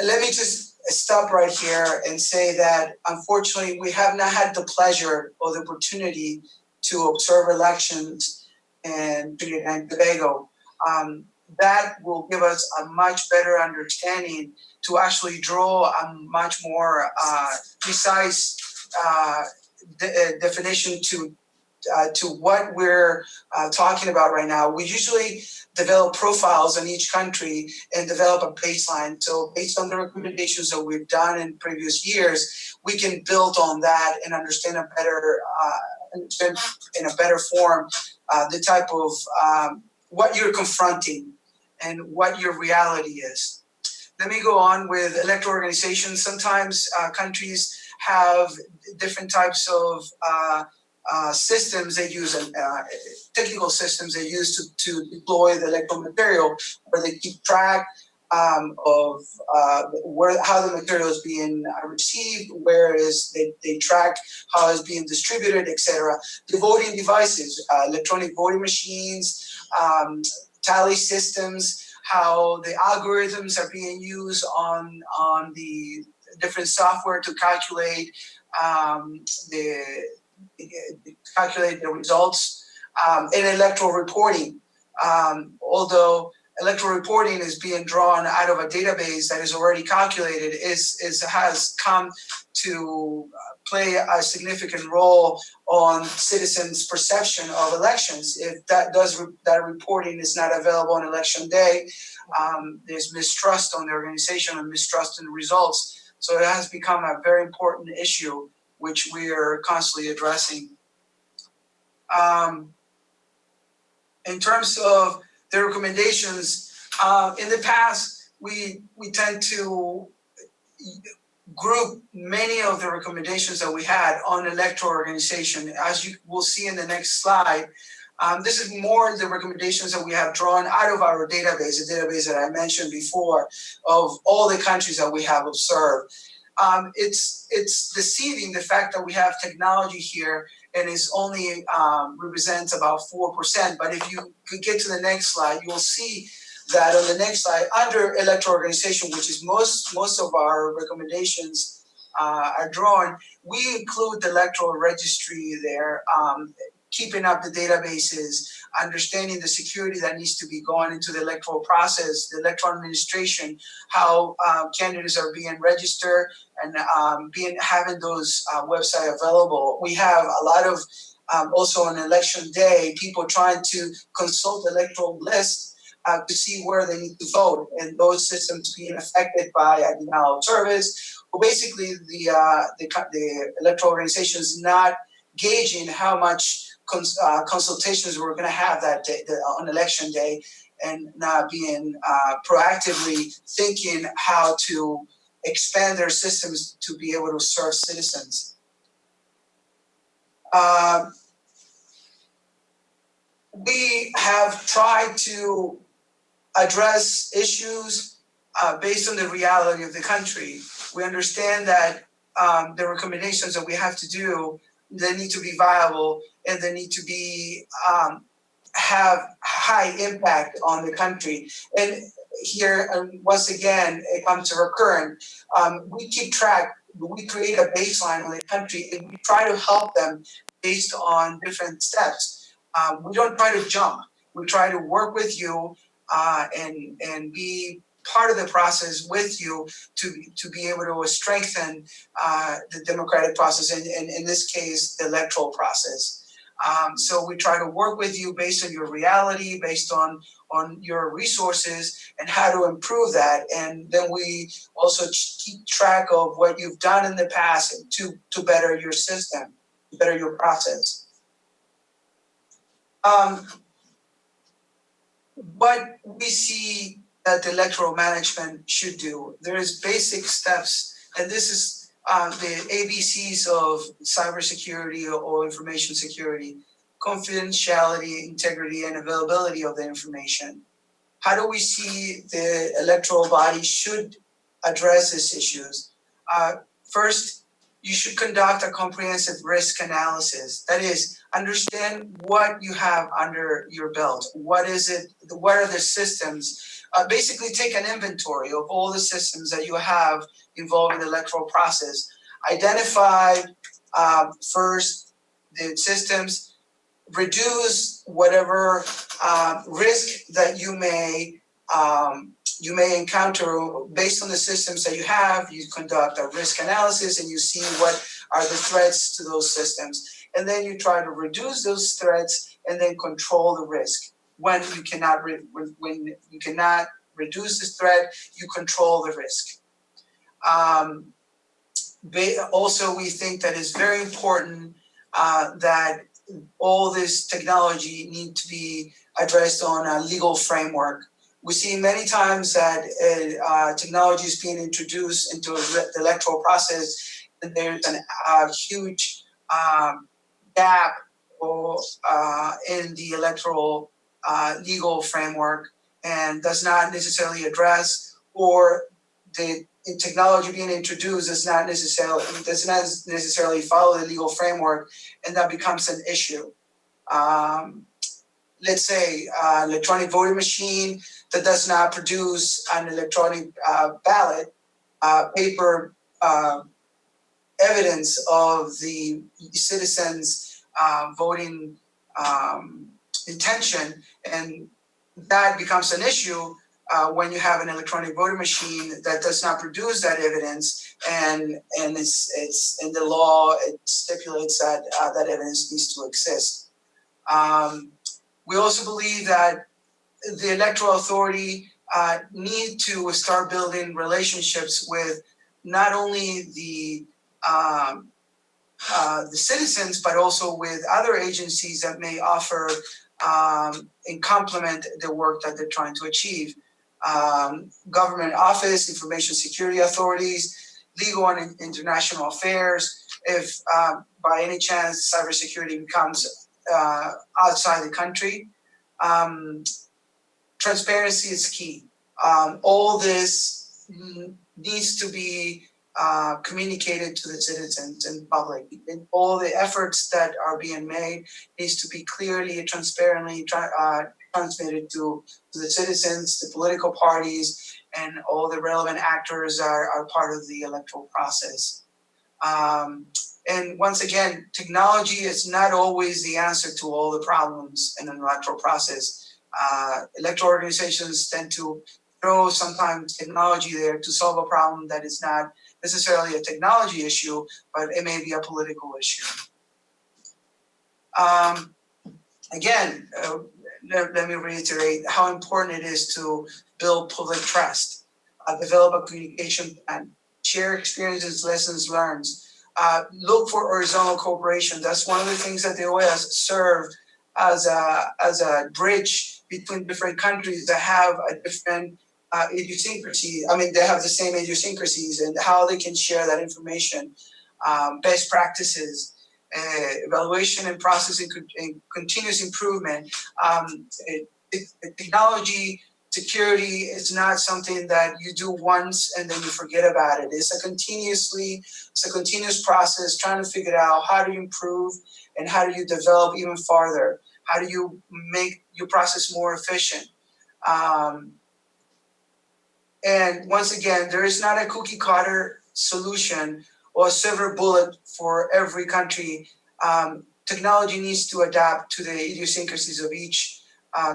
let me just stop right here and say that unfortunately we have not had the pleasure or the opportunity to observe elections in Trinidad and Tobago. That will give us a much better understanding to actually draw a much more precise definition to what we're talking about right now. We usually develop profiles in each country and develop a baseline. So based on the recommendations that we've done in previous years, we can build on that and understand in a better form the type of what you're confronting and what your reality is. Let me go on with electoral organizations. Sometimes countries have different types of systems they use, technical systems they use to deploy the electoral material, where they keep track of how the material is being received, they track how it's being distributed, etc. The voting devices, electronic voting machines, tally systems, how the algorithms are being used on the different software to calculate the results, and electoral reporting. Although electoral reporting is being drawn out of a database that is already calculated, has come to play a significant role on citizens' perception of elections. If that reporting is not available on election day, there's mistrust on the organization and mistrust in the results. So it has become a very important issue, which we are constantly addressing. In terms of the recommendations, in the past, we tend to group many of the recommendations that we had on electoral organization. As you will see in the next slide, this is more the recommendations that we have drawn out of our database, the database that I mentioned before, of all the countries that we have observed. It's deceiving, the fact that we have technology here and it only represents about 4%. But if you could get to the next slide, you'll see that on the next slide, under electoral organization, which is most of our recommendations are drawn, we include the electoral registry there, keeping up the databases, understanding the security that needs to be going into the electoral process, the electoral administration, how candidates are being registered, and having those website available. We have a lot of also on election day, people trying to consult the electoral list to see where they need to vote, and those systems being affected by a denial of service. Well, basically, the electoral organization is not gauging how much consultations we're going to have that day, on election day, and not being proactively thinking how to expand their systems to be able to serve citizens. We have tried to address issues based on the reality of the country. We understand that the recommendations that we have to do, they need to be viable, and they need to be have high impact on the country. And here, once again, it comes to recurrent. We keep track. We create a baseline on the country, and we try to help them based on different steps. We don't try to jump. We try to work with you and be part of the process with you to be able to strengthen the democratic process, and in this case, the electoral process. So we try to work with you based on your reality, based on your resources, and how to improve that. And then we also keep track of what you've done in the past to better your system, to better your process. What we see that the electoral management should do, there is basic steps, and this is the ABCs of cybersecurity or information security: confidentiality, integrity, and availability of the information. How do we see the electoral body should address these issues? First, you should conduct a comprehensive risk analysis. That is, understand what you have under your belt. What is it? What are the systems? Basically, take an inventory of all the systems that you have involved in the electoral process. Identify first the systems, reduce whatever risk that you may encounter based on the systems that you have. You conduct a risk analysis and you see what are the threats to those systems. And then you try to reduce those threats and then control the risk. When you cannot reduce the threat, you control the risk. Also, we think that it's very important that all this technology need to be addressed on a legal framework. We see many times that technology is being introduced into the electoral process, and there's a huge gap in the electoral legal framework, and does not necessarily address, or the technology being introduced does not necessarily follow the legal framework, and that becomes an issue. Let's say electronic voting machine that does not produce an electronic ballot, paper evidence of the citizens' voting intention, and that becomes an issue when you have an electronic voting machine that does not produce that evidence, and it's in the law, it stipulates that that evidence needs to exist. We also believe that the electoral authority need to start building relationships with not only the citizens, but also with other agencies that may offer and complement the work that they're trying to achieve. Government office, information security authorities, legal and international affairs. If by any chance cybersecurity becomes outside the country, transparency is key. All this needs to be communicated to the citizens and public. And all the efforts that are being made needs to be clearly, transparently transmitted to the citizens, the political parties, and all the relevant actors are part of the electoral process. And once again, technology is not always the answer to all the problems in an electoral process. Electoral organizations tend to throw sometimes technology there to solve a problem that is not necessarily a technology issue, but it may be a political issue. Again, let me reiterate how important it is to build public trust, develop a communication plan, share experiences, lessons learned, look for horizontal cooperation. That's one of the things that the OAS serve as a bridge between different countries that have a different idiosyncrasy. I mean, they have the same idiosyncrasies, and how they can share that information, best practices, evaluation and processing, and continuous improvement. Technology security is not something that you do once and then you forget about it. It's a continuous process, trying to figure out how do you improve and how do you develop even farther. How do you make your process more efficient? And once again, there is not a cookie cutter solution or a silver bullet for every country. Technology needs to adapt to the idiosyncrasies of each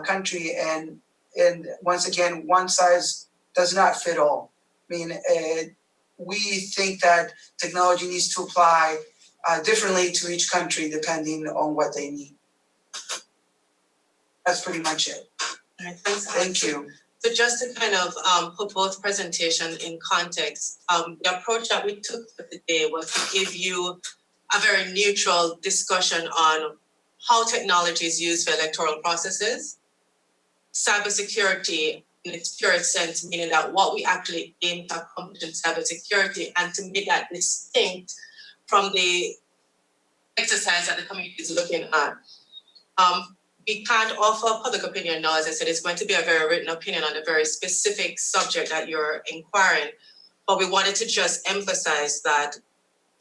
country, and once again, one size does not fit all. I mean, we think that technology needs to apply differently to each country depending on what they need. That's pretty much it. All right, thanks. Thank you. So just to kind of put both presentations in context, the approach that we took for today was to give you a very neutral discussion on how technology is used for electoral processes, cybersecurity in its purest sense, meaning that what we actually aim to accomplish in cybersecurity, and to make that distinct from the exercise that the community is looking at. We can't offer public opinion now. As I said, it's going to be a very written opinion on a very specific subject that you're inquiring. But we wanted to just emphasize that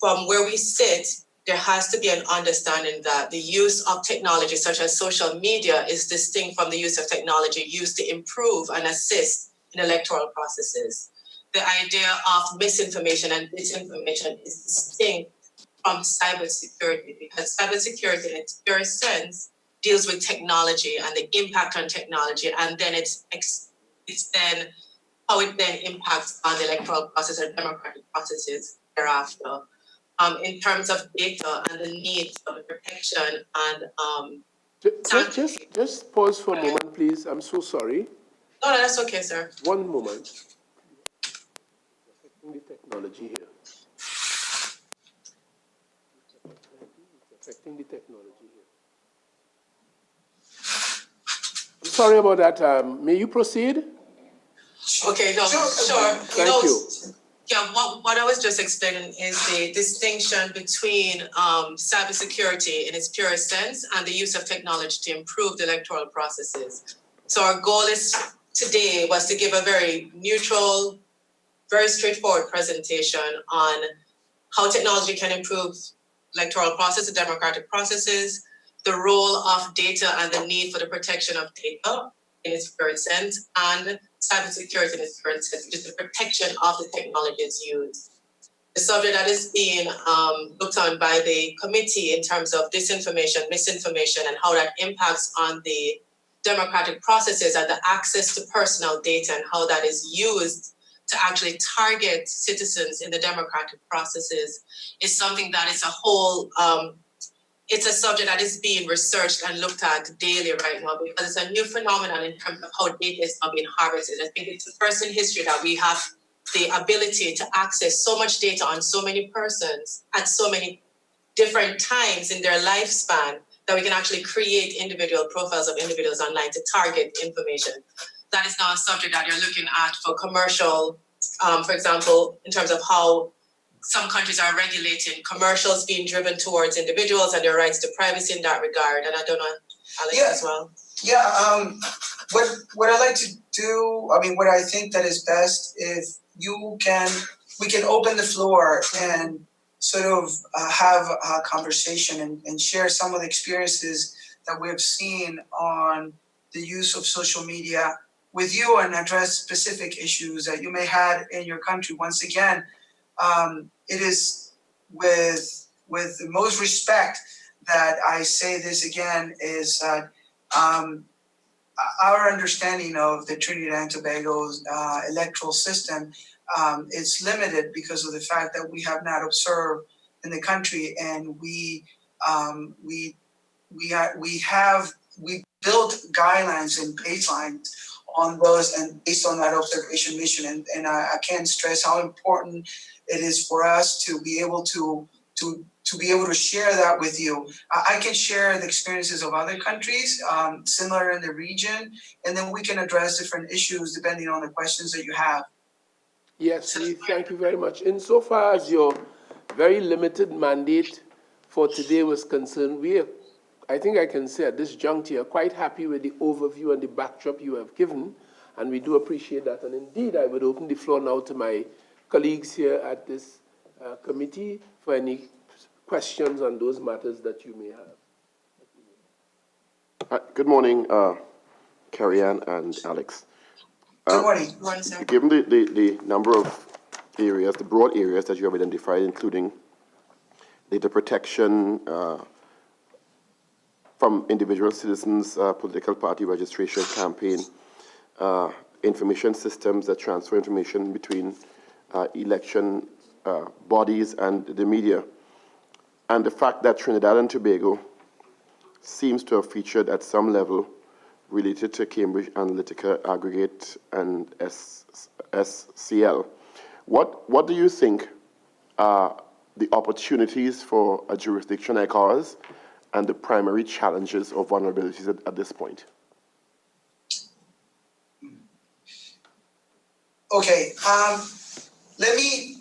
from where we sit, there has to be an understanding that the use of technology such as social media is distinct from the use of technology used to improve and assist in electoral processes. The idea of misinformation and disinformation is distinct from cybersecurity, because cybersecurity in its pure sense deals with technology and the impact on technology, and then it's then how it then impacts on the electoral process or democratic processes thereafter. In terms of data and the need for protection and Just pause for a moment, please. I'm so sorry. No, that's okay, sir. One moment. Affecting the technology here. It's affecting the technology here. I'm sorry about that. May you proceed? Okay, no, sure. Thank you. Yeah, what I was just explaining is the distinction between cybersecurity in its purest sense and the use of technology to improve the electoral processes. So our goal today was to give a very neutral, very straightforward presentation on how technology can improve electoral processes, democratic processes, the role of data and the need for the protection of data in its purest sense, and cybersecurity in its purest sense, which is the protection of the technologies used. The subject that is being looked on by the committee in terms of disinformation, misinformation, and how that impacts on the democratic processes and the access to personal data and how that is used to actually target citizens in the democratic processes is something that is a whole, it's a subject that is being researched and looked at daily right now, because it's a new phenomenon in terms of how data is now being harvested. I think it's the first in history that we have the ability to access so much data on so many persons at so many different times in their lifespan that we can actually create individual profiles of individuals online to target information. That is now a subject that you're looking at for commercial, for example, in terms of how some countries are regulating commercials being driven towards individuals and their rights to privacy in that regard. And I don't know, Alex, as well. Yeah, what I like to do, I mean, what I think that is best is we can open the floor and sort of have a conversation and share some of the experiences that we've seen on the use of social media with you and address specific issues that you may have in your country. Once again, it is with the most respect that I say this again is our understanding of the Trinidad and Tobago's electoral system is limited because of the fact that we have not observed in the country, and we built guidelines and baselines on those, and based on that observation mission, and I can't stress how important it is for us to be able to be able to share that with you. I can share the experiences of other countries similar in the region, and then we can address different issues depending on the questions that you have. Yes, we thank you very much. Insofar as your very limited mandate for today was concerned, I think I can say at this juncture, quite happy with the overview and the backdrop you have given, and we do appreciate that. And indeed, I would open the floor now to my colleagues here at this committee for any questions on those matters that you may have. Good morning, Carrie Ann and Alex. Good morning. Good morning, sir. Given the number of areas, the broad areas that you have identified, including data protection from individual citizens, political party registration campaign, information systems that transfer information between election bodies and the media, and the fact that Trinidad and Tobago seems to have featured at some level related to Cambridge Analytica, Aggregate, and SCL. What do you think are the opportunities for a jurisdiction like ours and the primary challenges or vulnerabilities at this point? Okay, let me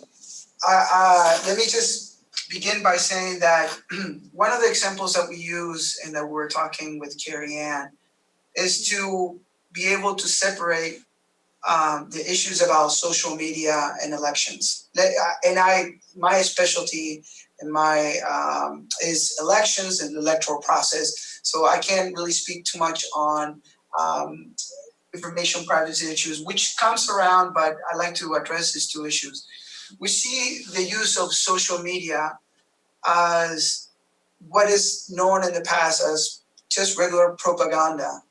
just begin by saying that one of the examples that we use and that we're talking with Carrie Ann is to be able to separate the issues about social media and elections. My specialty and is elections and the electoral process. So I can't really speak too much on information privacy issues, which comes around, but I like to address these two issues. We see the use of social media as what is known in the past as just regular propaganda,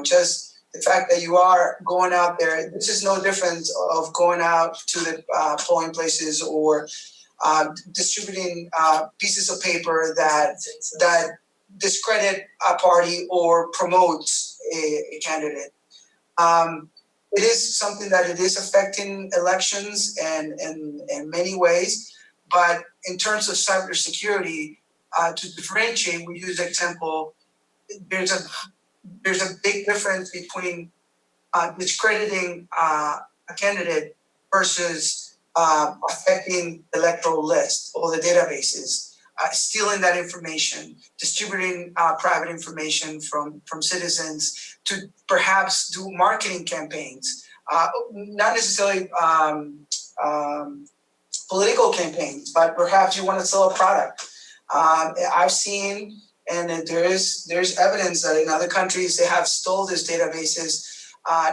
just the fact that you are going out there. This is no different of going out to the polling places or distributing pieces of paper that discredit a party or promotes a candidate. It is something that it is affecting elections and in many ways, but in terms of cybersecurity, to differentiate, we use example. There's a big difference between discrediting a candidate versus affecting the electoral list or the databases, stealing that information, distributing private information from citizens to perhaps do marketing campaigns, not necessarily political campaigns, but perhaps you want to sell a product. I've seen, and there's evidence that in other countries they have stole these databases,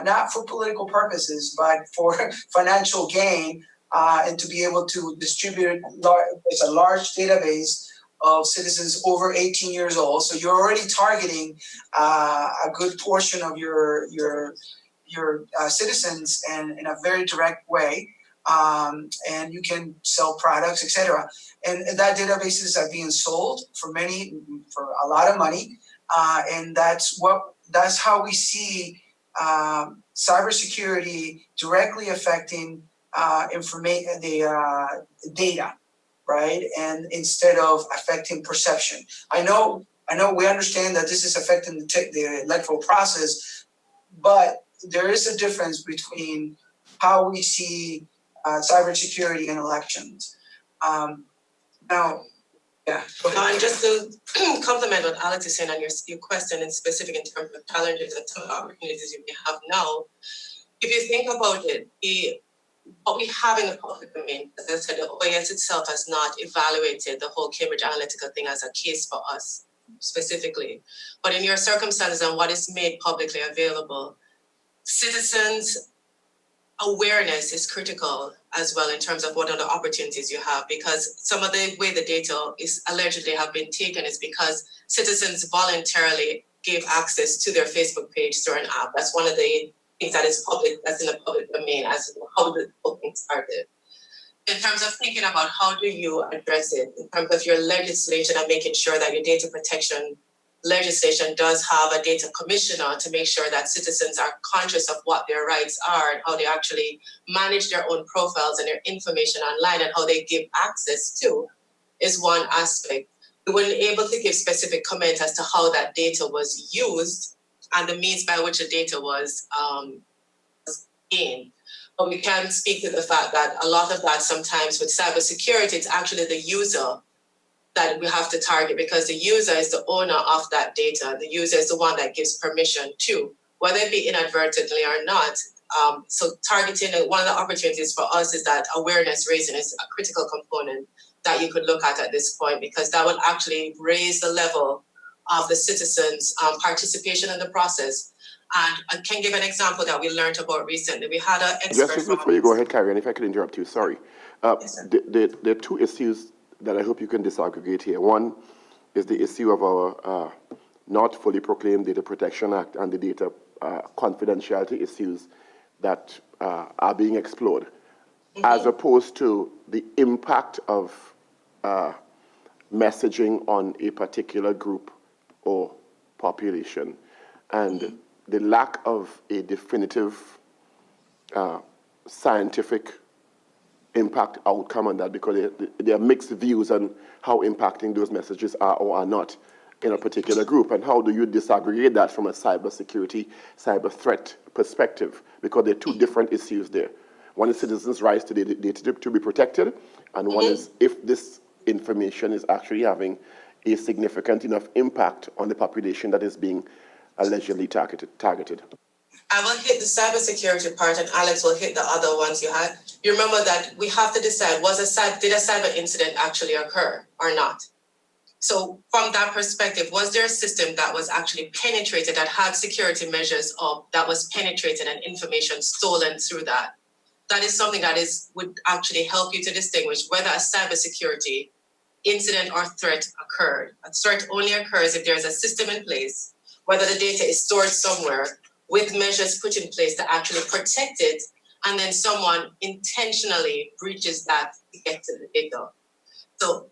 not for political purposes, but for financial gain, and to be able to distribute. It's a large database of citizens over 18 years old, so you're already targeting a good portion of your citizens and in a very direct way. And you can sell products, etc. And that databases are being sold for a lot of money, and that's how we see cybersecurity directly affecting the data, right? And instead of affecting perception, I know we understand that this is affecting the electoral process, but there is a difference between how we see cybersecurity in elections. Now, yeah. Go ahead. And just to complement what Alex is saying on your question in specific in terms of challenges and some opportunities you may have now, if you think about it, what we have in the public domain, as I said, the OAS itself has not evaluated the whole Cambridge Analytica thing as a case for us. specifically. But in your circumstances and what is made publicly available, citizens' awareness is critical as well in terms of what other opportunities you have, because some of the way the data is allegedly have been taken is because citizens voluntarily gave access to their Facebook page through an app. That's one of the things that is public, that's in the public domain, as how the whole thing started. In terms of thinking about how do you address it, in terms of your legislation and making sure that your data protection legislation does have a data commissioner to make sure that citizens are conscious of what their rights are and how they actually manage their own profiles and their information online and how they give access to, is one aspect. We weren't able to give specific comment as to how that data was used and the means by which the data was gained. But we can speak to the fact that a lot of that sometimes with cybersecurity, it's actually the user that we have to target, because the user is the owner of that data. The user is the one that gives permission to, whether it be inadvertently or not. So targeting, one of the opportunities for us is that awareness raising is a critical component that you could look at this point, because that will actually raise the level of the citizens' participation in the process. And I can give an example that we learned about recently. We had an expert. Just before you go ahead, Carrie, and if I could interrupt you, sorry. Yes, sir. There are two issues that I hope you can disaggregate here. One is the issue of our not fully proclaimed Data Protection Act and the data confidentiality issues that are being explored, as opposed to the impact of messaging on a particular group or population, and the lack of a definitive scientific impact outcome on that, because there are mixed views on how impacting those messages are or are not in a particular group. And how do you disaggregate that from a cybersecurity, cyber threat perspective? Because there are two different issues there. One is citizens' rights to data to be protected, and one is if this information is actually having a significant enough impact on the population that is being allegedly targeted. I will hit the cybersecurity part, and Alex will hit the other ones you had. You remember that we have to decide, did a cyber incident actually occur or not? So from that perspective, was there a system that was actually penetrated, that had security measures up, that was penetrated and information stolen through that? That is something that would actually help you to distinguish whether a cybersecurity incident or threat occurred. A threat only occurs if there is a system in place, whether the data is stored somewhere, with measures put in place to actually protect it, and then someone intentionally breaches that to get to the data. So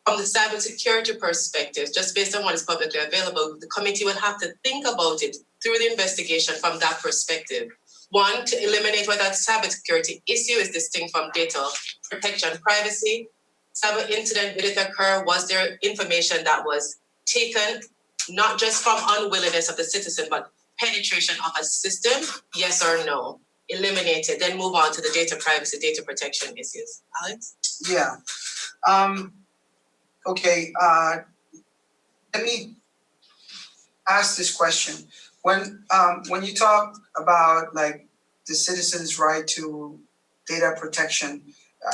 from the cybersecurity perspective, just based on what is publicly available, the committee will have to think about it through the investigation from that perspective. One, to eliminate whether that cybersecurity issue is distinct from data protection, privacy. Cyber incident, did it occur? Was there information that was taken, not just from unwillingness of the citizen, but penetration of a system? Yes or no? Eliminate it, then move on to the data privacy, data protection issues. Alex? Yeah. Okay. Let me ask this question. When you talk about like the citizens' right to data protection,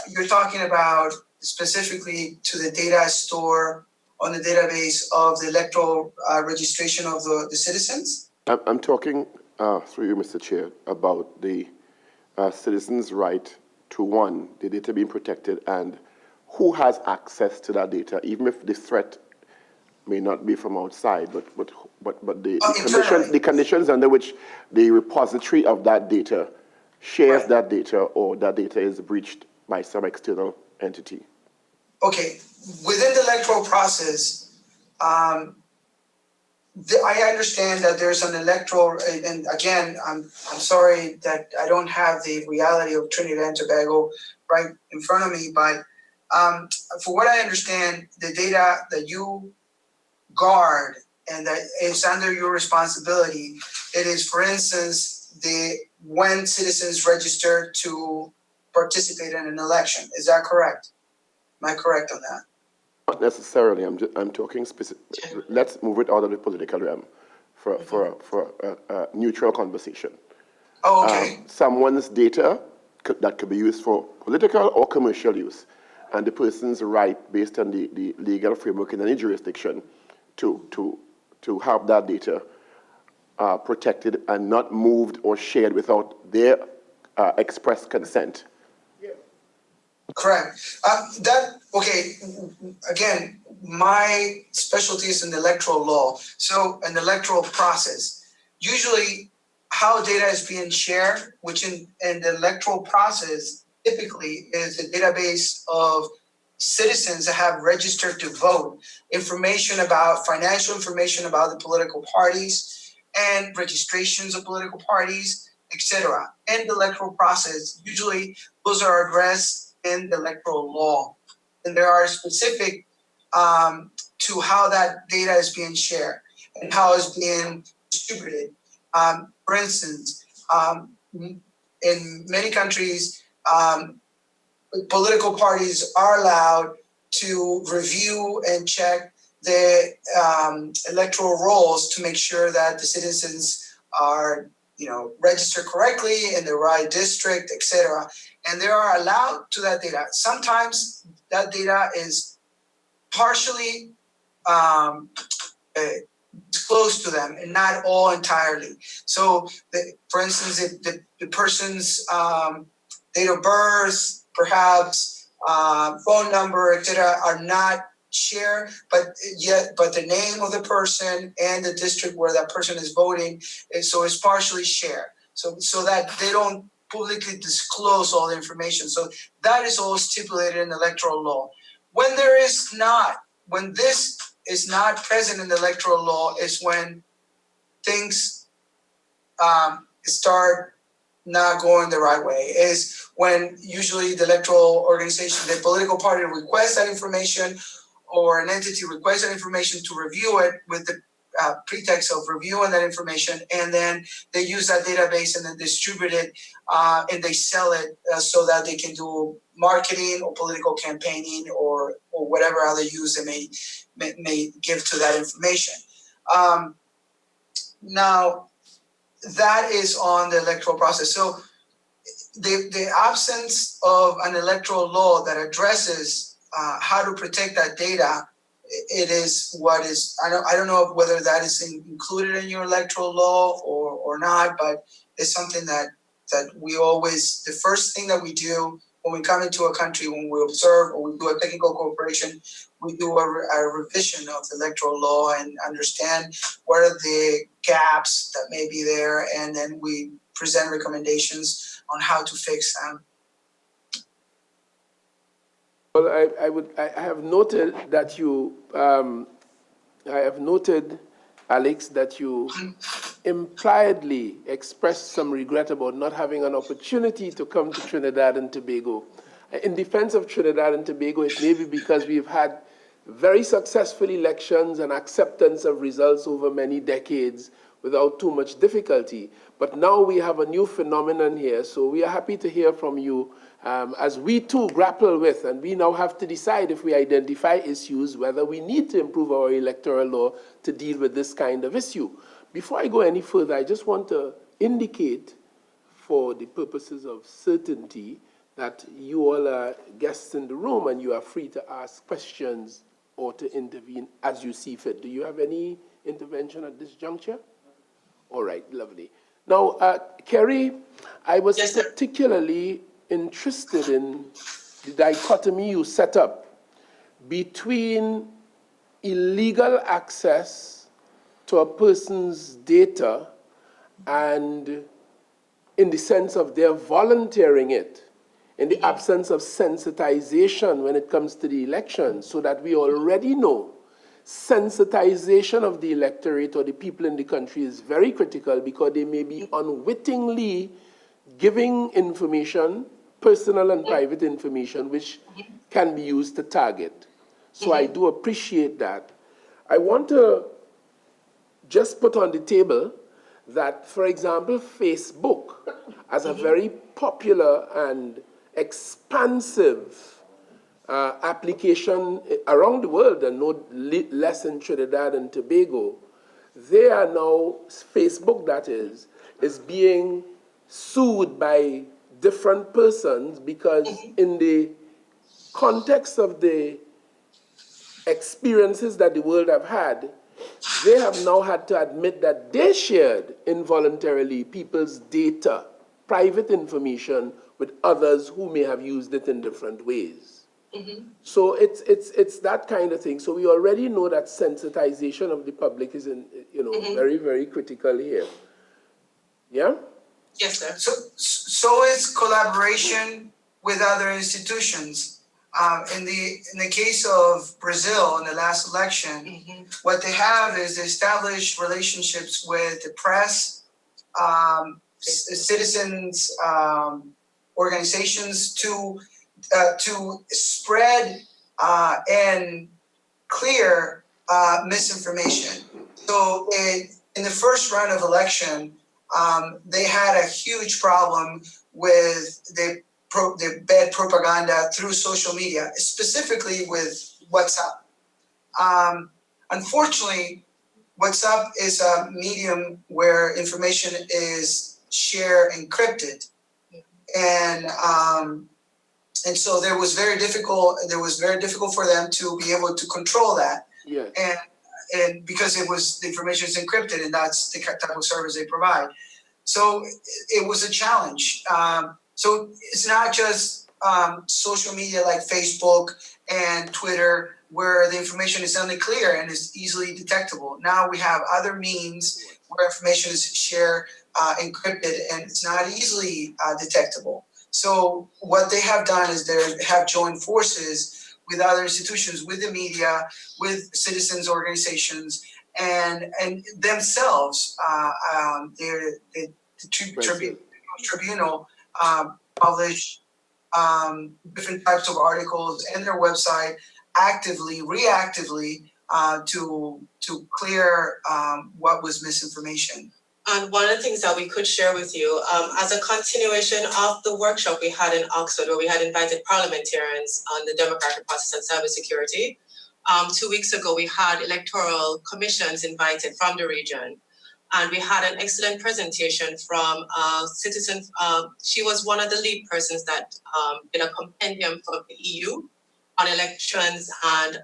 you're talking about specifically to the data stored on the database of the electoral registration of the citizens? I'm talking, through you, Mr. Chair, about the citizens' right to, one, the data being protected, and who has access to that data, even if the threat may not be from outside, but the conditions under which the repository of that data shares that data, or that data is breached by some external entity. Okay, within the electoral process, I understand that there's an electoral, and again, I'm sorry that I don't have the reality of Trinidad and Tobago right in front of me, but for what I understand, the data that you guard and that is under your responsibility, it is, for instance, when citizens register to participate in an election. Is that correct? Am I correct on that? Not necessarily. I'm talking specific. Let's move it out of the political realm for a neutral conversation. Oh, okay. Someone's data that could be used for political or commercial use, and the person's right, based on the legal framework in any jurisdiction, to have that data protected and not moved or shared without their express consent. Correct. Again, my specialty is in electoral law. So an electoral process. Usually how data is being shared, which in the electoral process typically is a database of citizens that have registered to vote, financial information about the political parties and registrations of political parties, etc. In the electoral process, usually those are addressed in the electoral law. And there are specific to how that data is being shared and how it's being distributed. For instance, in many countries, political parties are allowed to review and check the electoral rolls to make sure that the citizens are, registered correctly in the right district, etc. And they are allowed to that data. Sometimes that data is partially disclosed to them and not all entirely. So, for instance, if the person's date of birth, perhaps phone number, etc., are not shared, but the name of the person and the district where that person is voting, so it's partially shared. So that they don't publicly disclose all the information. So that is all stipulated in electoral law. When this is not present in the electoral law is when things start not going the right way, is when usually the electoral organization, the political party requests that information or an entity requests that information to review it with the pretext of reviewing that information, and then they use that database and then distribute it and they sell it so that they can do marketing or political campaigning or whatever other use they may give to that information. Now, that is on the electoral process. So the absence of an electoral law that addresses how to protect that data, it is what is, I don't know whether that is included in your electoral law or not, but it's something that we always, the first thing that we do when we come into a country, when we observe or we do a technical cooperation, we do a revision of the electoral law and understand what are the gaps that may be there, and then we present recommendations on how to fix them. Well, I have noted that you, Alex, that you impliedly expressed some regret about not having an opportunity to come to Trinidad and Tobago. In defense of Trinidad and Tobago, it may be because we've had very successful elections and acceptance of results over many decades without too much difficulty. But now we have a new phenomenon here, so we are happy to hear from you as we too grapple with, and we now have to decide if we identify issues, whether we need to improve our electoral law to deal with this kind of issue. Before I go any further, I just want to indicate, for the purposes of certainty, that you all are guests in the room and you are free to ask questions or to intervene as you see fit. Do you have any intervention at this juncture? All right, lovely. Now, Kerry, I was particularly interested in the dichotomy you set up between illegal access to a person's data and in the sense of their volunteering it, in the absence of sensitization when it comes to the election, so that we already know sensitization of the electorate or the people in the country is very critical, because they may be unwittingly giving information, personal and private information, which can be used to target. So I do appreciate that. I want to just put on the table that, for example, Facebook, as a very popular and expansive application around the world, and no less in Trinidad and Tobago, they are now, Facebook that is being sued by different persons because in the context of the experiences that the world have had, they have now had to admit that they shared involuntarily people's data, private information, with others who may have used it in different ways. So it's that kind of thing. So we already know that sensitization of the public is very, very critical here. Yeah? Yes, sir. So is collaboration with other institutions. In the case of Brazil in the last election, what they have is established relationships with the press, citizens, organizations to spread and clear misinformation. So in the first round of election, they had a huge problem with the bad propaganda through social media, specifically with WhatsApp. Unfortunately, WhatsApp is a medium where information is shared encrypted, and so there was very difficult. It was very difficult for them to be able to control that. Yes. And because the information is encrypted, and that's the type of service they provide. So it was a challenge. So it's not just social media like Facebook and Twitter where the information is only clear and is easily detectable. Now we have other means where information is shared encrypted and it's not easily detectable. So what they have done is they have joined forces with other institutions, with the media, with citizens organizations, and themselves. The tribunal publish different types of articles in their website, reactively to clear what was misinformation. And one of the things that we could share with you, as a continuation of the workshop we had in Oxford, where we had invited parliamentarians on the democratic process and cybersecurity, 2 weeks ago we had electoral commissions invited from the region. And we had an excellent presentation from a citizen. She was one of the lead persons that did a compendium for the EU on elections and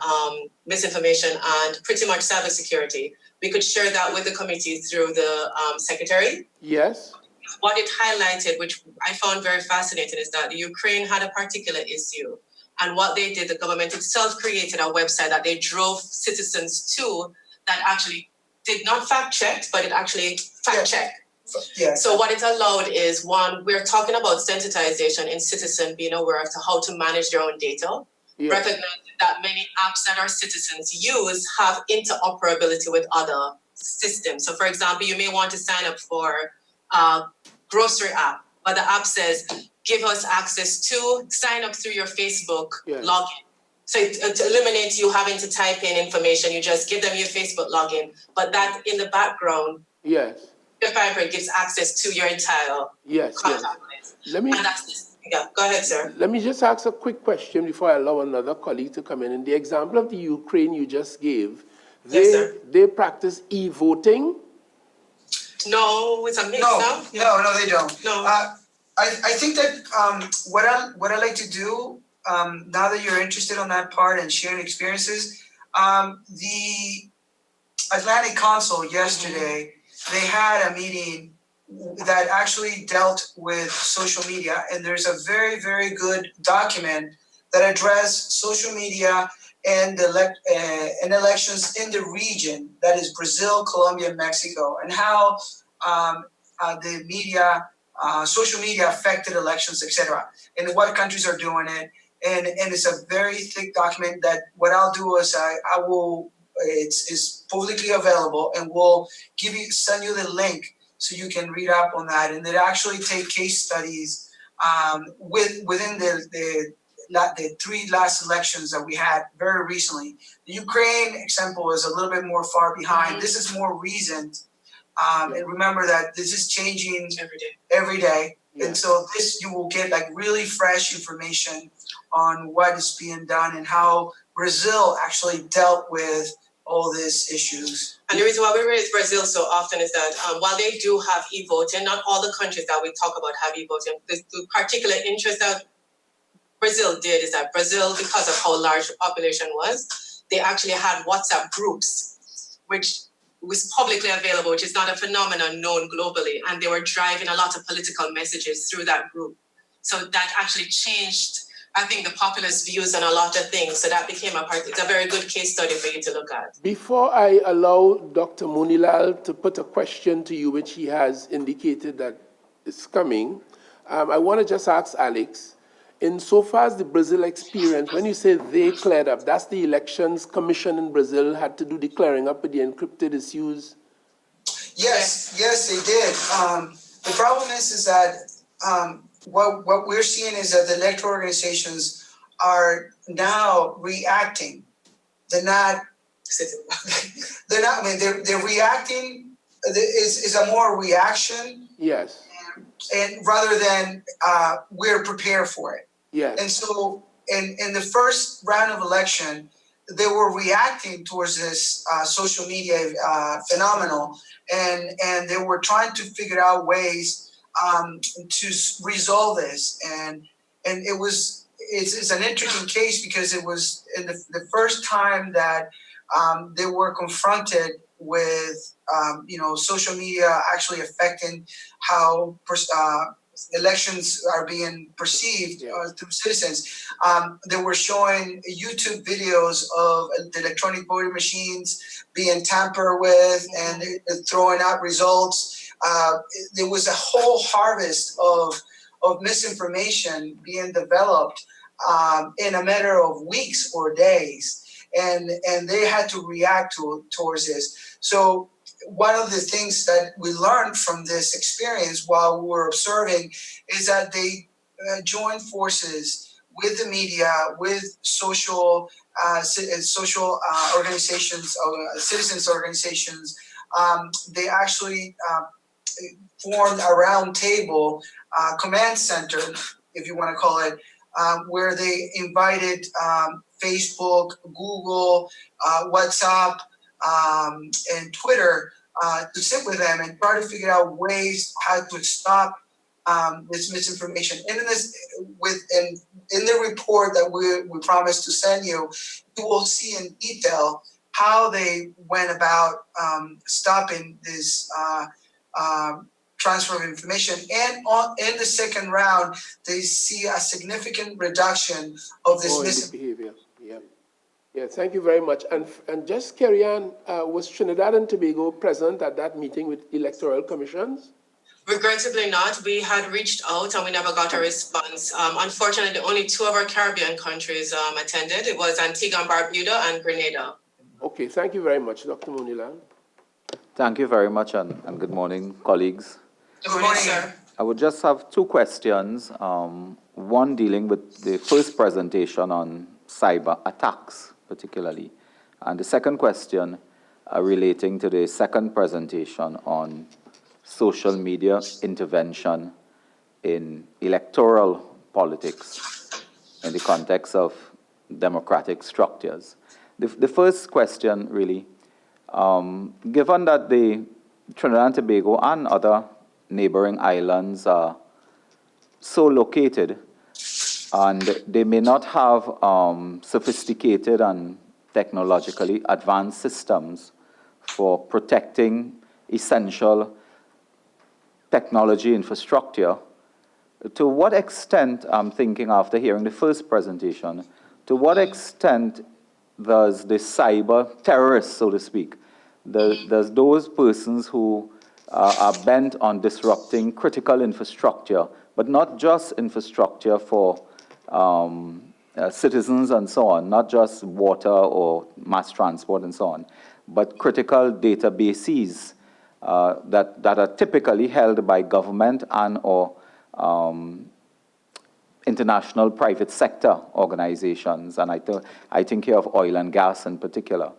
misinformation and pretty much cybersecurity. We could share that with the committee through the secretary. Yes. What it highlighted, which I found very fascinating, is that the Ukraine had a particular issue. And what they did, the government itself created a website that they drove citizens to that actually did not fact check, but it actually fact checked. Yeah. So what it allowed is, one, we're talking about sensitization in citizens being aware of how to manage their own data. Yeah. Recognizing that many apps that our citizens use have interoperability with other systems. So for example, you may want to sign up for a grocery app, but the app says, give us access to sign up through your Facebook login. So it eliminates you having to type in information. You just give them your Facebook login. But that in the background, your Fiber gives access to your entire contact list. Go ahead, sir. Let me just ask a quick question before I allow another colleague to come in. In the example of the Ukraine you just gave, they practice e-voting? No, it's a mix. No, they don't. No. I think that what I like to do, now that you're interested on that part and sharing experiences, the Atlantic Council yesterday, they had a meeting that actually dealt with social media, and there's a very, very good document that addressed social media and elections in the region, that is Brazil, Colombia, and Mexico, and how the media, social media affected elections, etc., and what countries are doing it. And it's a very thick document that what I'll do is I will, it's publicly available, and we'll send you the link so you can read up on that. And they actually take case studies within the three last elections that we had very recently. The Ukraine example is a little bit more far behind. This is more recent. And remember that this is changing every day. Yeah. And so you will get like really fresh information on what is being done and how Brazil actually dealt with all these issues. And the reason why we raise Brazil so often is that while they do have e-voting, not all the countries that we talk about have e-voting. The particular interest that Brazil did is that Brazil, because of how large the population was, they actually had WhatsApp groups which was publicly available, which is not a phenomenon known globally. And they were driving a lot of political messages through that group. So that actually changed, I think, the populist views on a lot of things. So that became it's a very good case study for you to look at. Before I allow Dr. Monilal to put a question to you, which he has indicated that is coming, I want to just ask Alex, insofar as the Brazil experience, when you say they cleared up, that's the Elections Commission in Brazil had to do the clearing up with the encrypted issues? Yes, they did. The problem is that what we're seeing is that the electoral organizations are now reacting. They're not. I mean, they're reacting. Is a more reaction. Yes. And rather than we're prepared for it. Yes. And so in the first round of election, they were reacting towards this social media phenomenon, and they were trying to figure out ways to resolve this. And it's an interesting case because it was in the first time that they were confronted with social media actually affecting how elections are being perceived through citizens. They were showing YouTube videos of the electronic voting machines being tampered with and throwing out results. There was a whole harvest of misinformation being developed in a matter of weeks or days. And they had to react towards this. So one of the things that we learned from this experience while we were observing is that they joined forces with the media, with social organizations, citizens organizations. They actually formed a round table command center, if you want to call it, where they invited Facebook, Google, WhatsApp, and Twitter to sit with them and try to figure out ways how to stop this misinformation. And in the report that we promised to send you, you will see in detail how they went about stopping this transfer of information. And in the second round, they see a significant reduction of this behavior. Yeah, thank you very much. And just carry on, was Trinidad and Tobago present at that meeting with electoral commissions? Regrettably not. We had reached out and we never got a response. Unfortunately, only 2 of our Caribbean countries attended. It was Antigua and Barbuda and Grenada. Okay, thank you very much, Dr. Monilal. Thank you very much, and good morning, colleagues. Good morning, sir. I would just have 2 questions. One dealing with the first presentation on cyber attacks, particularly, and the second question relating to the second presentation on social media intervention in electoral politics in the context of democratic structures. The first question, really, given that the Trinidad and Tobago and other neighboring islands are so located, and they may not have sophisticated and technologically advanced systems for protecting essential technology infrastructure. To what extent, I'm thinking after hearing the first presentation, to what extent does the cyber terrorists, so to speak, does those persons who are bent on disrupting critical infrastructure, but not just infrastructure for citizens and so on, not just water or mass transport and so on, but critical databases that are typically held by government and or international private sector organizations, and I think here of oil and gas in particular.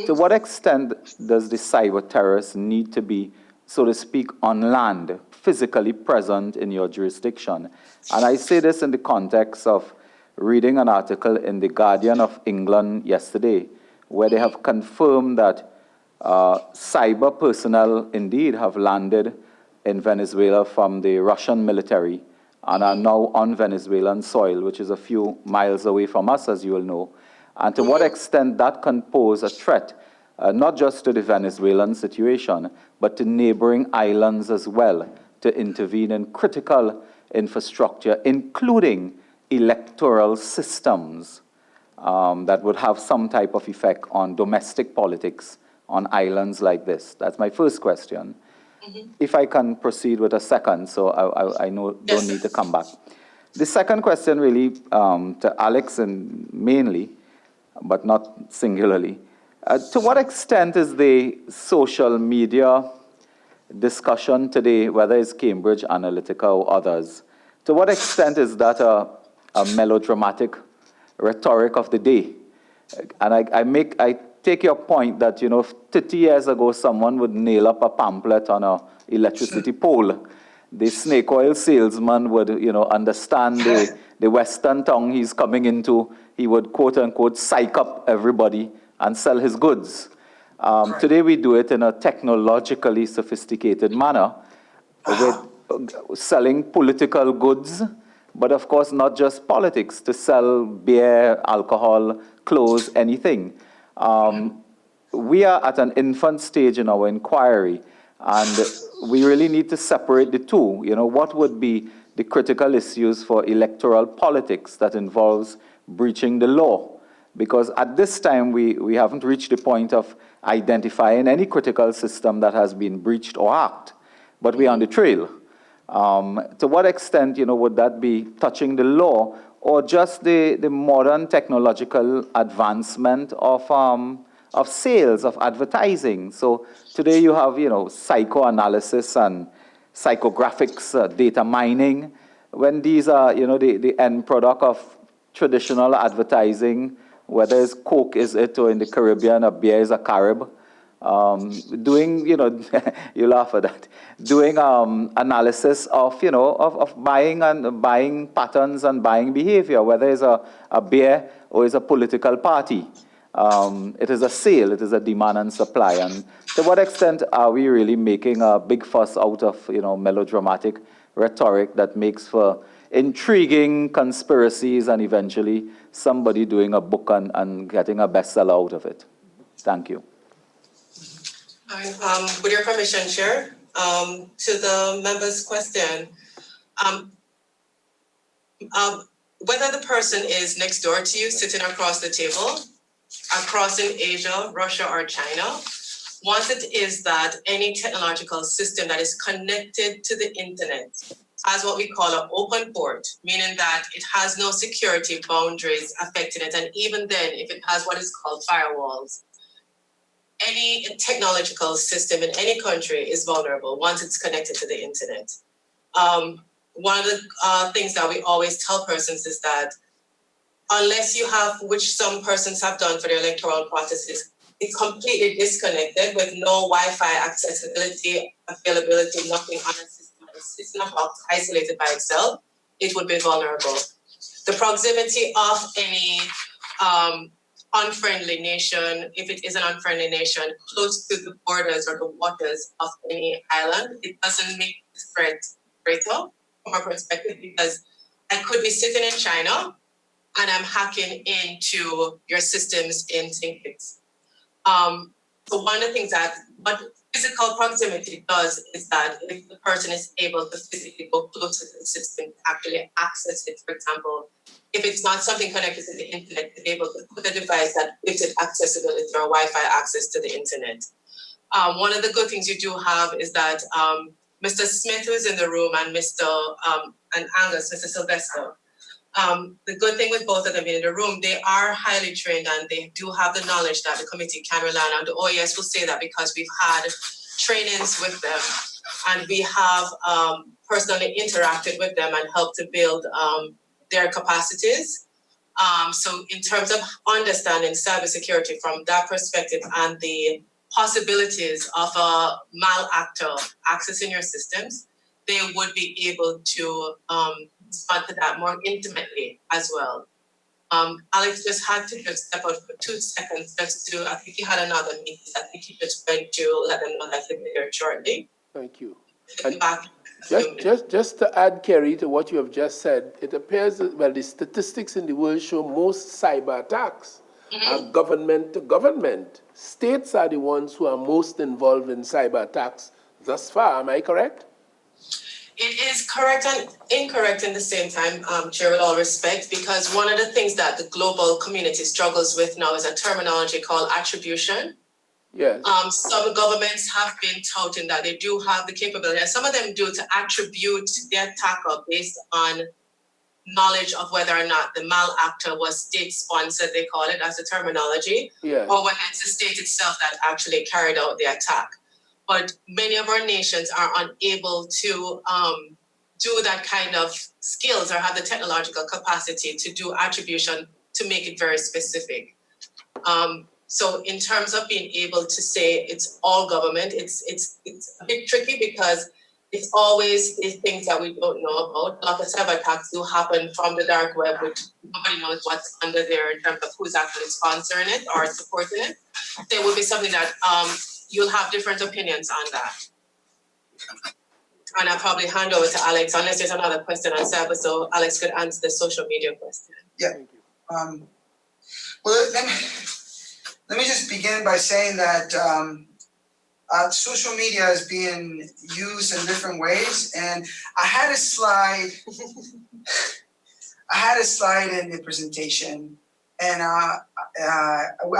To what extent does the cyber terrorists need to be, so to speak, on land, physically present in your jurisdiction? And I say this in the context of reading an article in The Guardian of England yesterday, where they have confirmed that cyber personnel indeed have landed in Venezuela from the Russian military and are now on Venezuelan soil, which is a few miles away from us, as you will know. And to what extent that can pose a threat not just to the Venezuelan situation, but to neighboring islands as well, to intervene in critical infrastructure, including electoral systems that would have some type of effect on domestic politics on islands like this? That's my first question. If I can proceed with a second, so I know don't need to come back. The second question really to Alex and mainly, but not singularly, to what extent is the social media discussion today, whether it's Cambridge Analytica or others, to what extent is that a melodramatic rhetoric of the day? And I take your point that, 30 years ago, someone would nail up a pamphlet on an electricity pole. The snake oil salesman would, understand the Western tongue he's coming into. He would, quote unquote, psych up everybody and sell his goods. Today we do it in a technologically sophisticated manner with selling political goods, but of course not just politics, to sell beer, alcohol, clothes, anything. We are at an infant stage in our inquiry, and we really need to separate the two. What would be the critical issues for electoral politics that involves breaching the law? Because at this time, we haven't reached the point of identifying any critical system that has been breached or hacked, but we're on the trail. To what extent, would that be touching the law or just the modern technological advancement of sales, of advertising? So today you have, psychoanalysis and psychographics, data mining, when these are, the end product of traditional advertising, whether it's Coke is it, or in the Caribbean, a beer is a Carib. Doing, you laugh at that, doing analysis of, of buying patterns and buying behavior, whether it's a beer or it's a political party. It is a sale, it is a demand and supply. And to what extent are we really making a big fuss out of, melodramatic rhetoric that makes for intriguing conspiracies and eventually somebody doing a book and getting a bestseller out of it? Thank you. All right, with your permission, Chair, to the member's question, whether the person is next door to you, sitting across the table, across in Asia, Russia, or China, once it is that any technological system that is connected to the internet has what we call an open port, meaning that it has no security boundaries affecting it. And even then, if it has what is called firewalls, any technological system in any country is vulnerable once it's connected to the internet. One of the things that we always tell persons is that unless you have, which some persons have done for their electoral processes, it's completely disconnected with no Wi-Fi accessibility, availability, nothing on a system. It's not isolated by itself, it would be vulnerable. The proximity of any unfriendly nation, if it is an unfriendly nation, close to the borders or the waters of any island, it doesn't make the threat greater from our perspective, because I could be sitting in China and I'm hacking into your systems in St. Kitts. So one of the things that what physical proximity does is that if the person is able to physically go close to the system, actually access it, for example, if it's not something connected to the internet, to be able to put a device that gives it accessibility or Wi-Fi access to the internet. One of the good things you do have is that Mr. Smith, who's in the room, and and Angus, Mr. Sylvester, the good thing with both of them in the room, they are highly trained and they do have the knowledge that the committee can rely on. And the OES will say that because we've had trainings with them and we have personally interacted with them and helped to build their capacities. So in terms of understanding cybersecurity from that perspective and the possibilities of a malactor accessing your systems, they would be able to respond to that more intimately as well. Alex just had to just step out for 2 seconds just to, I think he had another meeting. I think he just went to let them know that he'll be here shortly. Thank you. And just to add, Kerry, to what you have just said, it appears that, well, the statistics in the world show most cyber attacks government to government. States are the ones who are most involved in cyber attacks thus far. Am I correct? It is correct and incorrect in the same time, Chair, with all respect, because one of the things that the global community struggles with now is a terminology called attribution. Yes. Some governments have been touting that they do have the capability, and some of them do, to attribute the attacker based on knowledge of whether or not the malactor was state-sponsored, they call it as a terminology, Yes. or whether it's the state itself that actually carried out the attack. But many of our nations are unable to do that kind of skills or have the technological capacity to do attribution to make it very specific. So in terms of being able to say it's all government, it's a bit tricky because it's always these things that we don't know about. A lot of cyber attacks do happen from the dark web, which nobody knows what's under there in terms of who's actually sponsoring it or supporting it. There will be something that you'll have different opinions on that. And I'll probably hand over to Alex, unless there's another question on cyber, so Alex could answer the social media question. Yeah. Well, let me just begin by saying that social media is being used in different ways, and I had a slide. I had a slide in the presentation, and I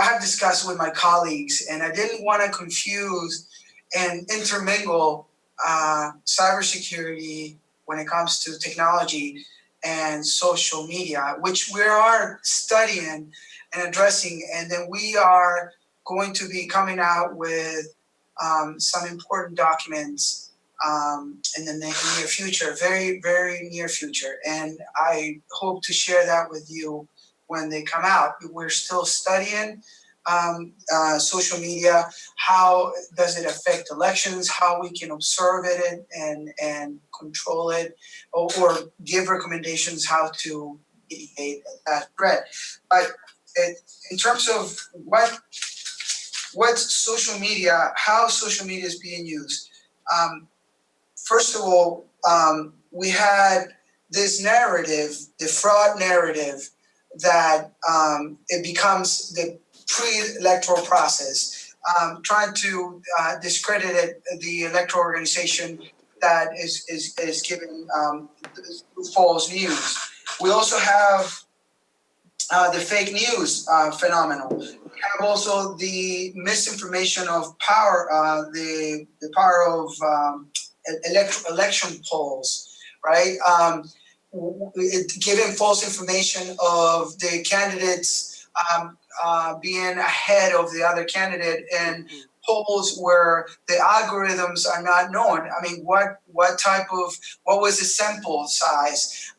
have discussed with my colleagues, and I didn't want to confuse and intermingle cybersecurity when it comes to technology and social media, which we are studying and addressing, and then we are going to be coming out with some important documents in the near future, very, very near future. And I hope to share that with you when they come out. We're still studying social media, how does it affect elections, how we can observe it and control it, or give recommendations how to mitigate that threat. But in terms of what's social media, how social media is being used. First of all, we had this narrative, the fraud narrative, that it becomes the pre-electoral process, trying to discredit the electoral organization that is giving false news. We also have the fake news phenomenon. We have also the misinformation of power, the power of election polls, right? Giving false information of the candidates being ahead of the other candidate in polls where the algorithms are not known. I mean, what was the sample size?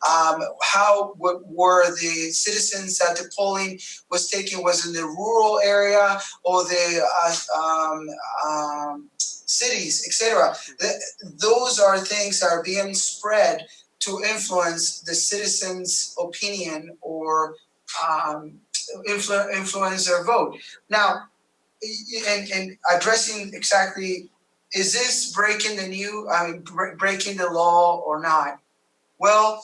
What were the citizens that the polling was taken? Was in the rural area or the cities, etc. Those are things that are being spread to influence the citizens' opinion or influence their vote. Now, and addressing exactly, is this breaking breaking the law or not? Well,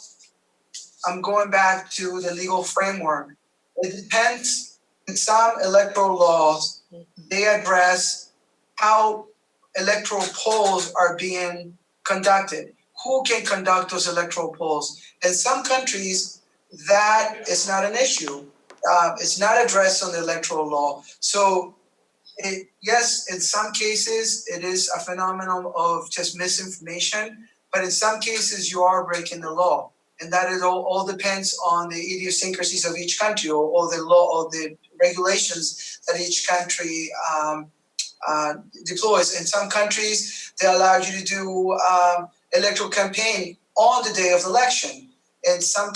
I'm going back to the legal framework. It depends. In some electoral laws, they address how electoral polls are being conducted. Who can conduct those electoral polls? In some countries, that is not an issue. It's not addressed on the electoral law. So, yes, in some cases, it is a phenomenon of just misinformation, but in some cases, you are breaking the law. And that it all depends on the idiosyncrasies of each country or the law or the regulations that each country deploys. In some countries, they allow you to do electoral campaign on the day of the election. In some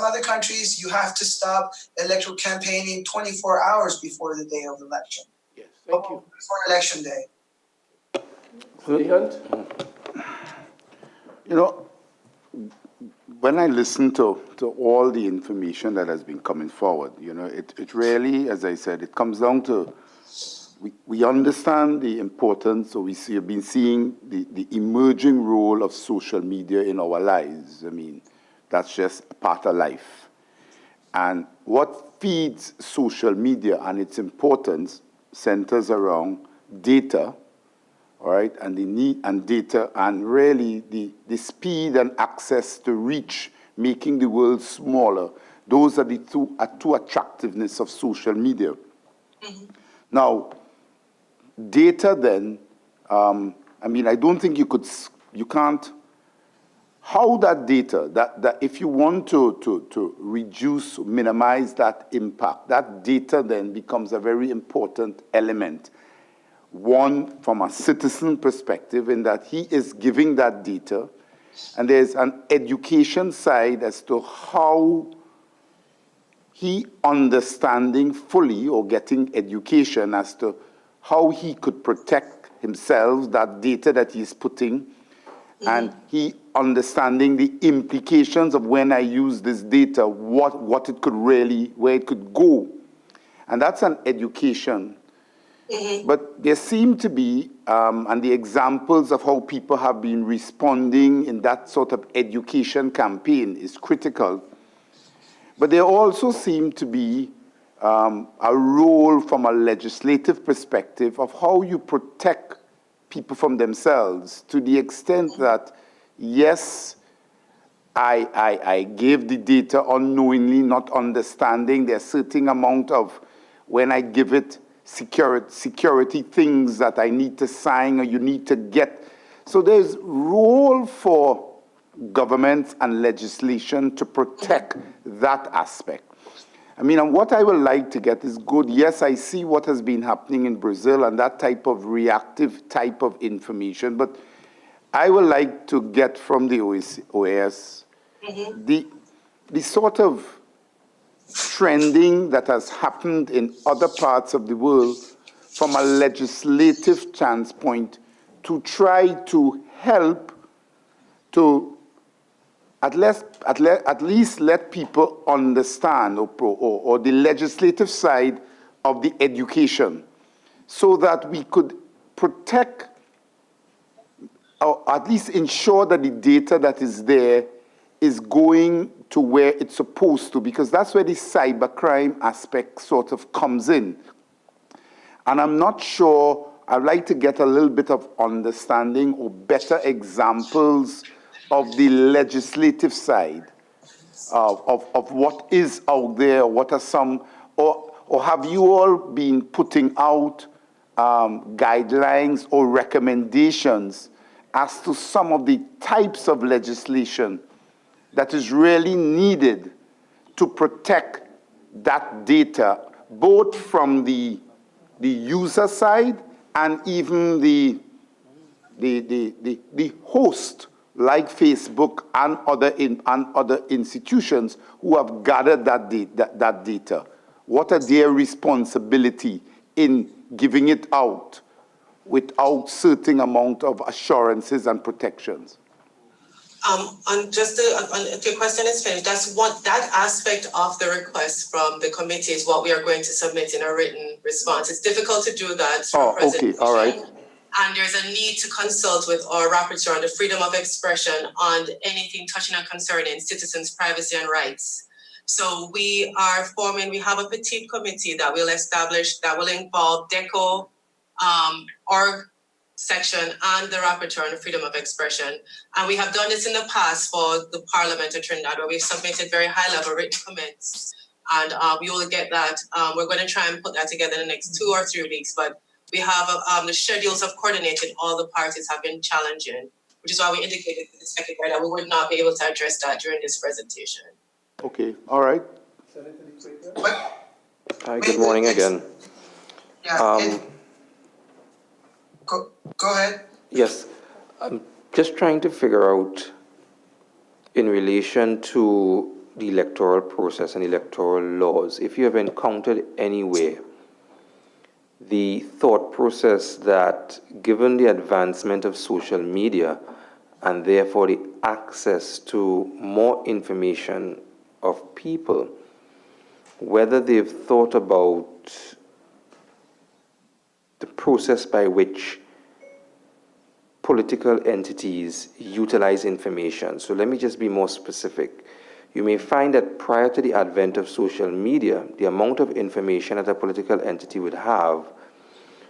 other countries, you have to stop electoral campaigning 24 hours before the day of the election. Yes, thank you. Before election day. Hunt? You know, when I listen to all the information that has been coming forward, you know, it really, as I said, it comes down to we understand the importance, or have been seeing the emerging role of social media in our lives. I mean, that's just a part of life. And what feeds social media and its importance centers around data, all right, and the need and data, and really the speed and access to reach, making the world smaller. Those are the two attractiveness of social media. Now, data then, I mean, I don't think you can't, how that data, that if you want to reduce, minimize that impact, that data then becomes a very important element. One, from a citizen perspective, in that he is giving that data, and there's an education side as to how he understanding fully or getting education as to how he could protect himself, that data that he's putting, and he understanding the implications of when I use this data, what it could really, where it could go. And that's an education. But there seem to be, and the examples of how people have been responding in that sort of education campaign is critical. But there also seem to be a role from a legislative perspective of how you protect people from themselves, to the extent that, yes, I gave the data unknowingly, not understanding. There's a certain amount of, when I give it, security things that I need to sign or you need to get. So there's role for governments and legislation to protect that aspect. I mean, and what I would like to get is good. Yes, I see what has been happening in Brazil and that type of reactive type of information, but I would like to get from the OAS the sort of trending that has happened in other parts of the world from a legislative standpoint to try to help to at least let people understand, or the legislative side of the education, so that we could protect, or at least ensure that the data that is there is going to where it's supposed to, because that's where the cybercrime aspect sort of comes in. And I'm not sure, I'd like to get a little bit of understanding or better examples of the legislative side of what is out there, what are some, or have you all been putting out guidelines or recommendations as to some of the types of legislation that is really needed to protect that data, both from the user side and even the host, like Facebook and other institutions who have gathered that data? What are their responsibility in giving it out without certain amount of assurances and protections? If your question is finished, that aspect of the request from the committee is what we are going to submit in a written response. It's difficult to do that through presentation. Okay, all right. And there's a need to consult with our rapporteur on the freedom of expression on anything touching and concerning citizens' privacy and rights. So we have a petite committee that we'll establish that will involve DECO, org section, and the rapporteur on the freedom of expression. And we have done this in the past for the Parliament of Trinidad, where we've submitted very high-level written comments. And we will get that. We're going to try and put that together in the next 2 or 3 weeks. But we have the schedules have coordinated. All the parties have been challenging, which is why we indicated to the Secretary that we would not be able to address that during this presentation. Okay, all right. Hi, good morning again. Yeah. Go ahead. Yes, I'm just trying to figure out, in relation to the electoral process and electoral laws, if you have encountered anywhere the thought process that, given the advancement of social media and therefore the access to more information of people, whether they've thought about the process by which political entities utilize information. So let me just be more specific. you may find that prior to the advent of social media, the amount of information that a political entity would have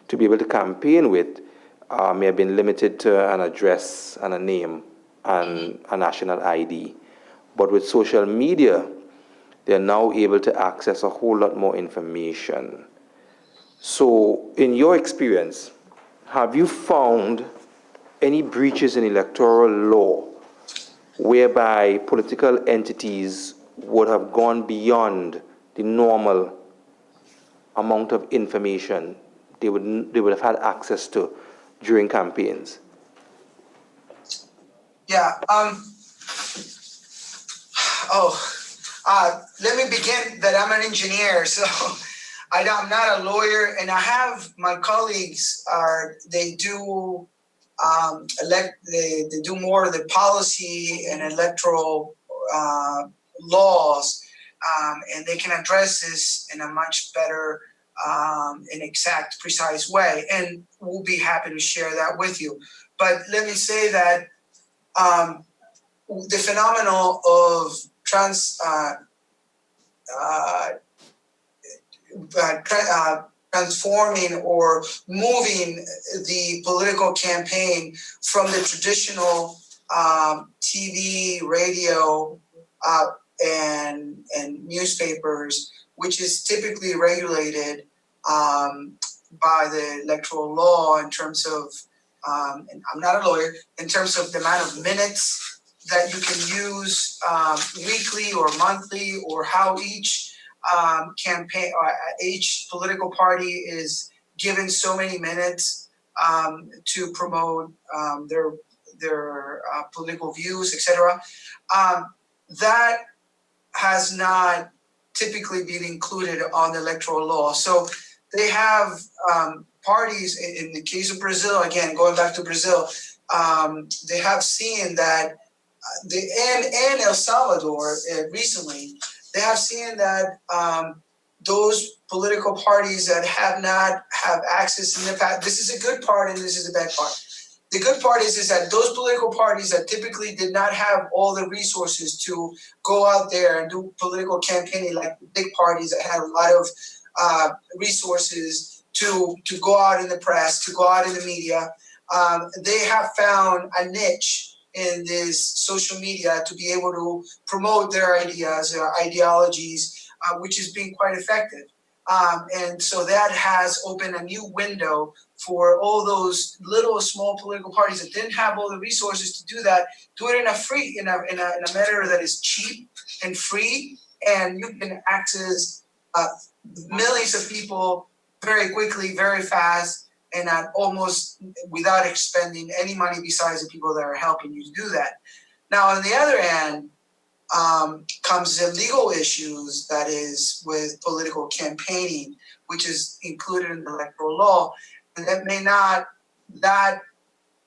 to be able to campaign with may have been limited to an address and a name and a national ID. But with social media, they're now able to access a whole lot more information. So, in your experience, have you found any breaches in electoral law whereby political entities would have gone beyond the normal amount of information they would have had access to during campaigns? Yeah. Let me begin that I'm an engineer, so I'm not a lawyer, and I have my colleagues they do they do more of the policy and electoral laws, and they can address this in a much better and exact, precise way, and we'll be happy to share that with you. But let me say that the phenomenon of transforming or moving the political campaign from the traditional TV, radio, and newspapers, which is typically regulated by the electoral law in terms of, and I'm not a lawyer, in terms of the amount of minutes that you can use weekly or monthly, or how each campaign or each political party is given so many minutes to promote their political views, etc. That has not typically been included on the electoral law. So they have parties, in the case of Brazil, again, going back to Brazil, they have seen that, and El Salvador recently, they have seen that those political parties that have not have access in the past, this is a good part and this is a bad part. The good part is that those political parties that typically did not have all the resources to go out there and do political campaigning, like big parties that had a lot of resources to go out in the press, to go out in the media, they have found a niche in this social media to be able to promote their ideas, their ideologies, which has been quite effective. And so that has opened a new window for all those little small political parties that didn't have all the resources to do that, do it in a manner that is cheap and free, and you can access millions of people very quickly, very fast, and almost without expending any money besides the people that are helping you to do that. Now, on the other hand, comes the legal issues, that is with political campaigning, which is included in the electoral law, and that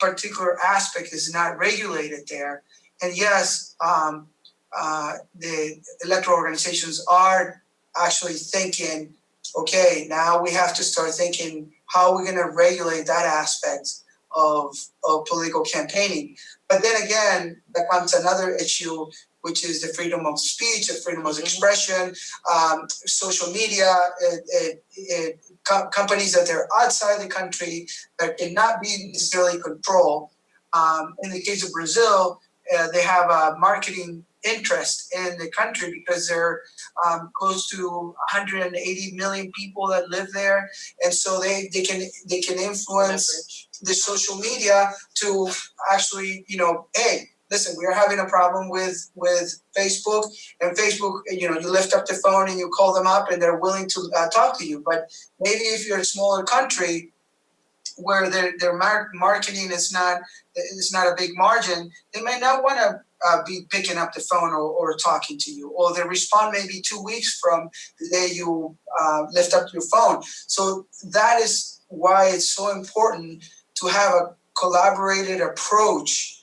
particular aspect is not regulated there. And yes, the electoral organizations are actually thinking, okay, now we have to start thinking, how are we going to regulate that aspect of political campaigning? But then again, there comes another issue, which is the freedom of speech, the freedom of expression, social media, companies that are outside the country that cannot be necessarily controlled. In the case of Brazil, they have a marketing interest in the country because they're close to 180 million people that live there, and so they can influence the social media to actually, hey, listen, we're having a problem with Facebook, and Facebook, you lift up the phone and you call them up and they're willing to talk to you. But maybe if you're a smaller country where their marketing is not a big margin, they may not want to be picking up the phone or talking to you, or they respond maybe 2 weeks from the day you lift up your phone. So that is why it's so important to have a collaborated approach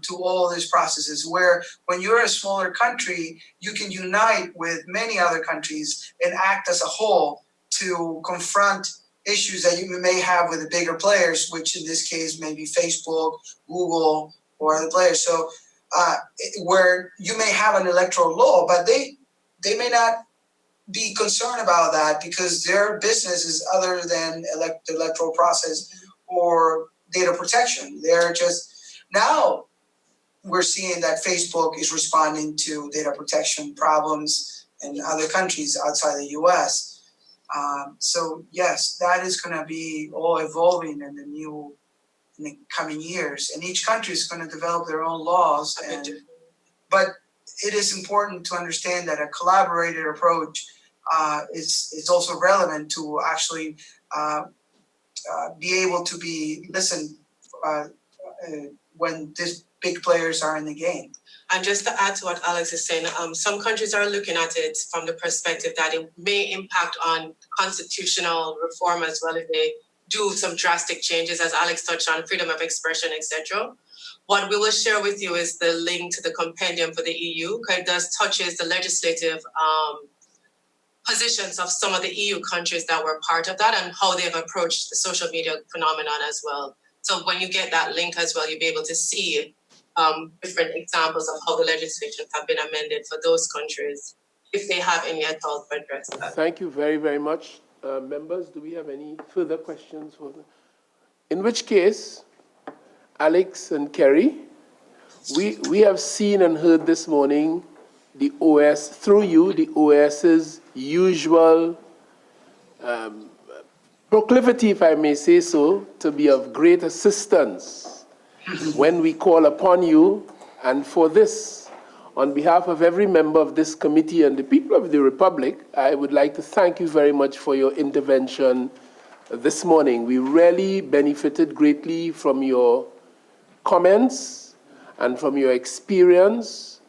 to all these processes, where when you're a smaller country, you can unite with many other countries and act as a whole to confront issues that you may have with the bigger players, which in this case may be Facebook, Google, or other players. So where you may have an electoral law, but they may not be concerned about that because their business is other than the electoral process or data protection. They're just, now we're seeing that Facebook is responding to data protection problems in other countries outside the US. So yes, that is going to be all evolving in the coming years, and each country is going to develop their own laws. But it is important to understand that a collaborated approach is also relevant to actually be able to be listened when these big players are in the game. And just to add to what Alex is saying, some countries are looking at it from the perspective that it may impact on constitutional reform as well if they do some drastic changes, as Alex touched on, freedom of expression, etc. What we will share with you is the link to the compendium for the EU, because it does touches the legislative positions of some of the EU countries that were part of that and how they've approached the social media phenomenon as well. So when you get that link as well, you'll be able to see different examples of how the legislation have been amended for those countries, if they have any at all to address that. Thank you very, very much. Members, do we have any further questions? In which case, Alex and Kerry, we have seen and heard this morning the OS, through you, the OS's usual proclivity, if I may say so, to be of great assistance when we call upon you. And for this, on behalf of every member of this committee and the people of the Republic, I would like to thank you very much for your intervention this morning. We really benefited greatly from your comments and from your experience,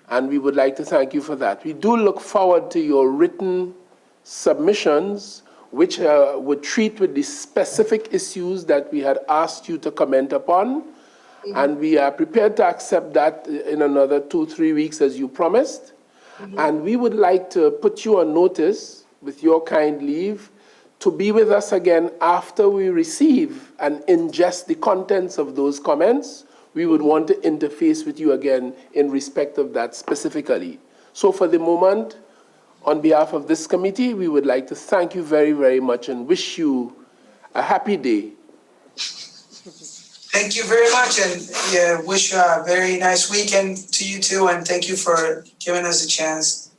and we would like to thank you for that. We do look forward to your written submissions, which would treat with the specific issues that we had asked you to comment upon. And we are prepared to accept that in another 2-3 weeks, as you promised. And we would like to put you on notice, with your kind leave, to be with us again after we receive and ingest the contents of those comments. We would want to interface with you again in respect of that specifically. So for the moment, on behalf of this committee, we would like to thank you very, very much and wish you a happy day. Thank you very much, and wish a very nice weekend to you too. And thank you for giving us a chance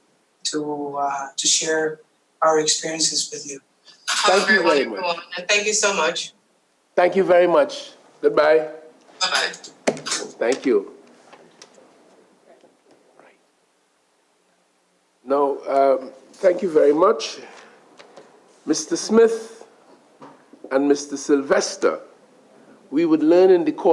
to share our experiences with you. Thank you very much. And thank you so much. Thank you very much. Goodbye. Bye-bye. Thank you. Now, thank you very much. Mr. Smith and Mr. Sylvester, we would learn in the course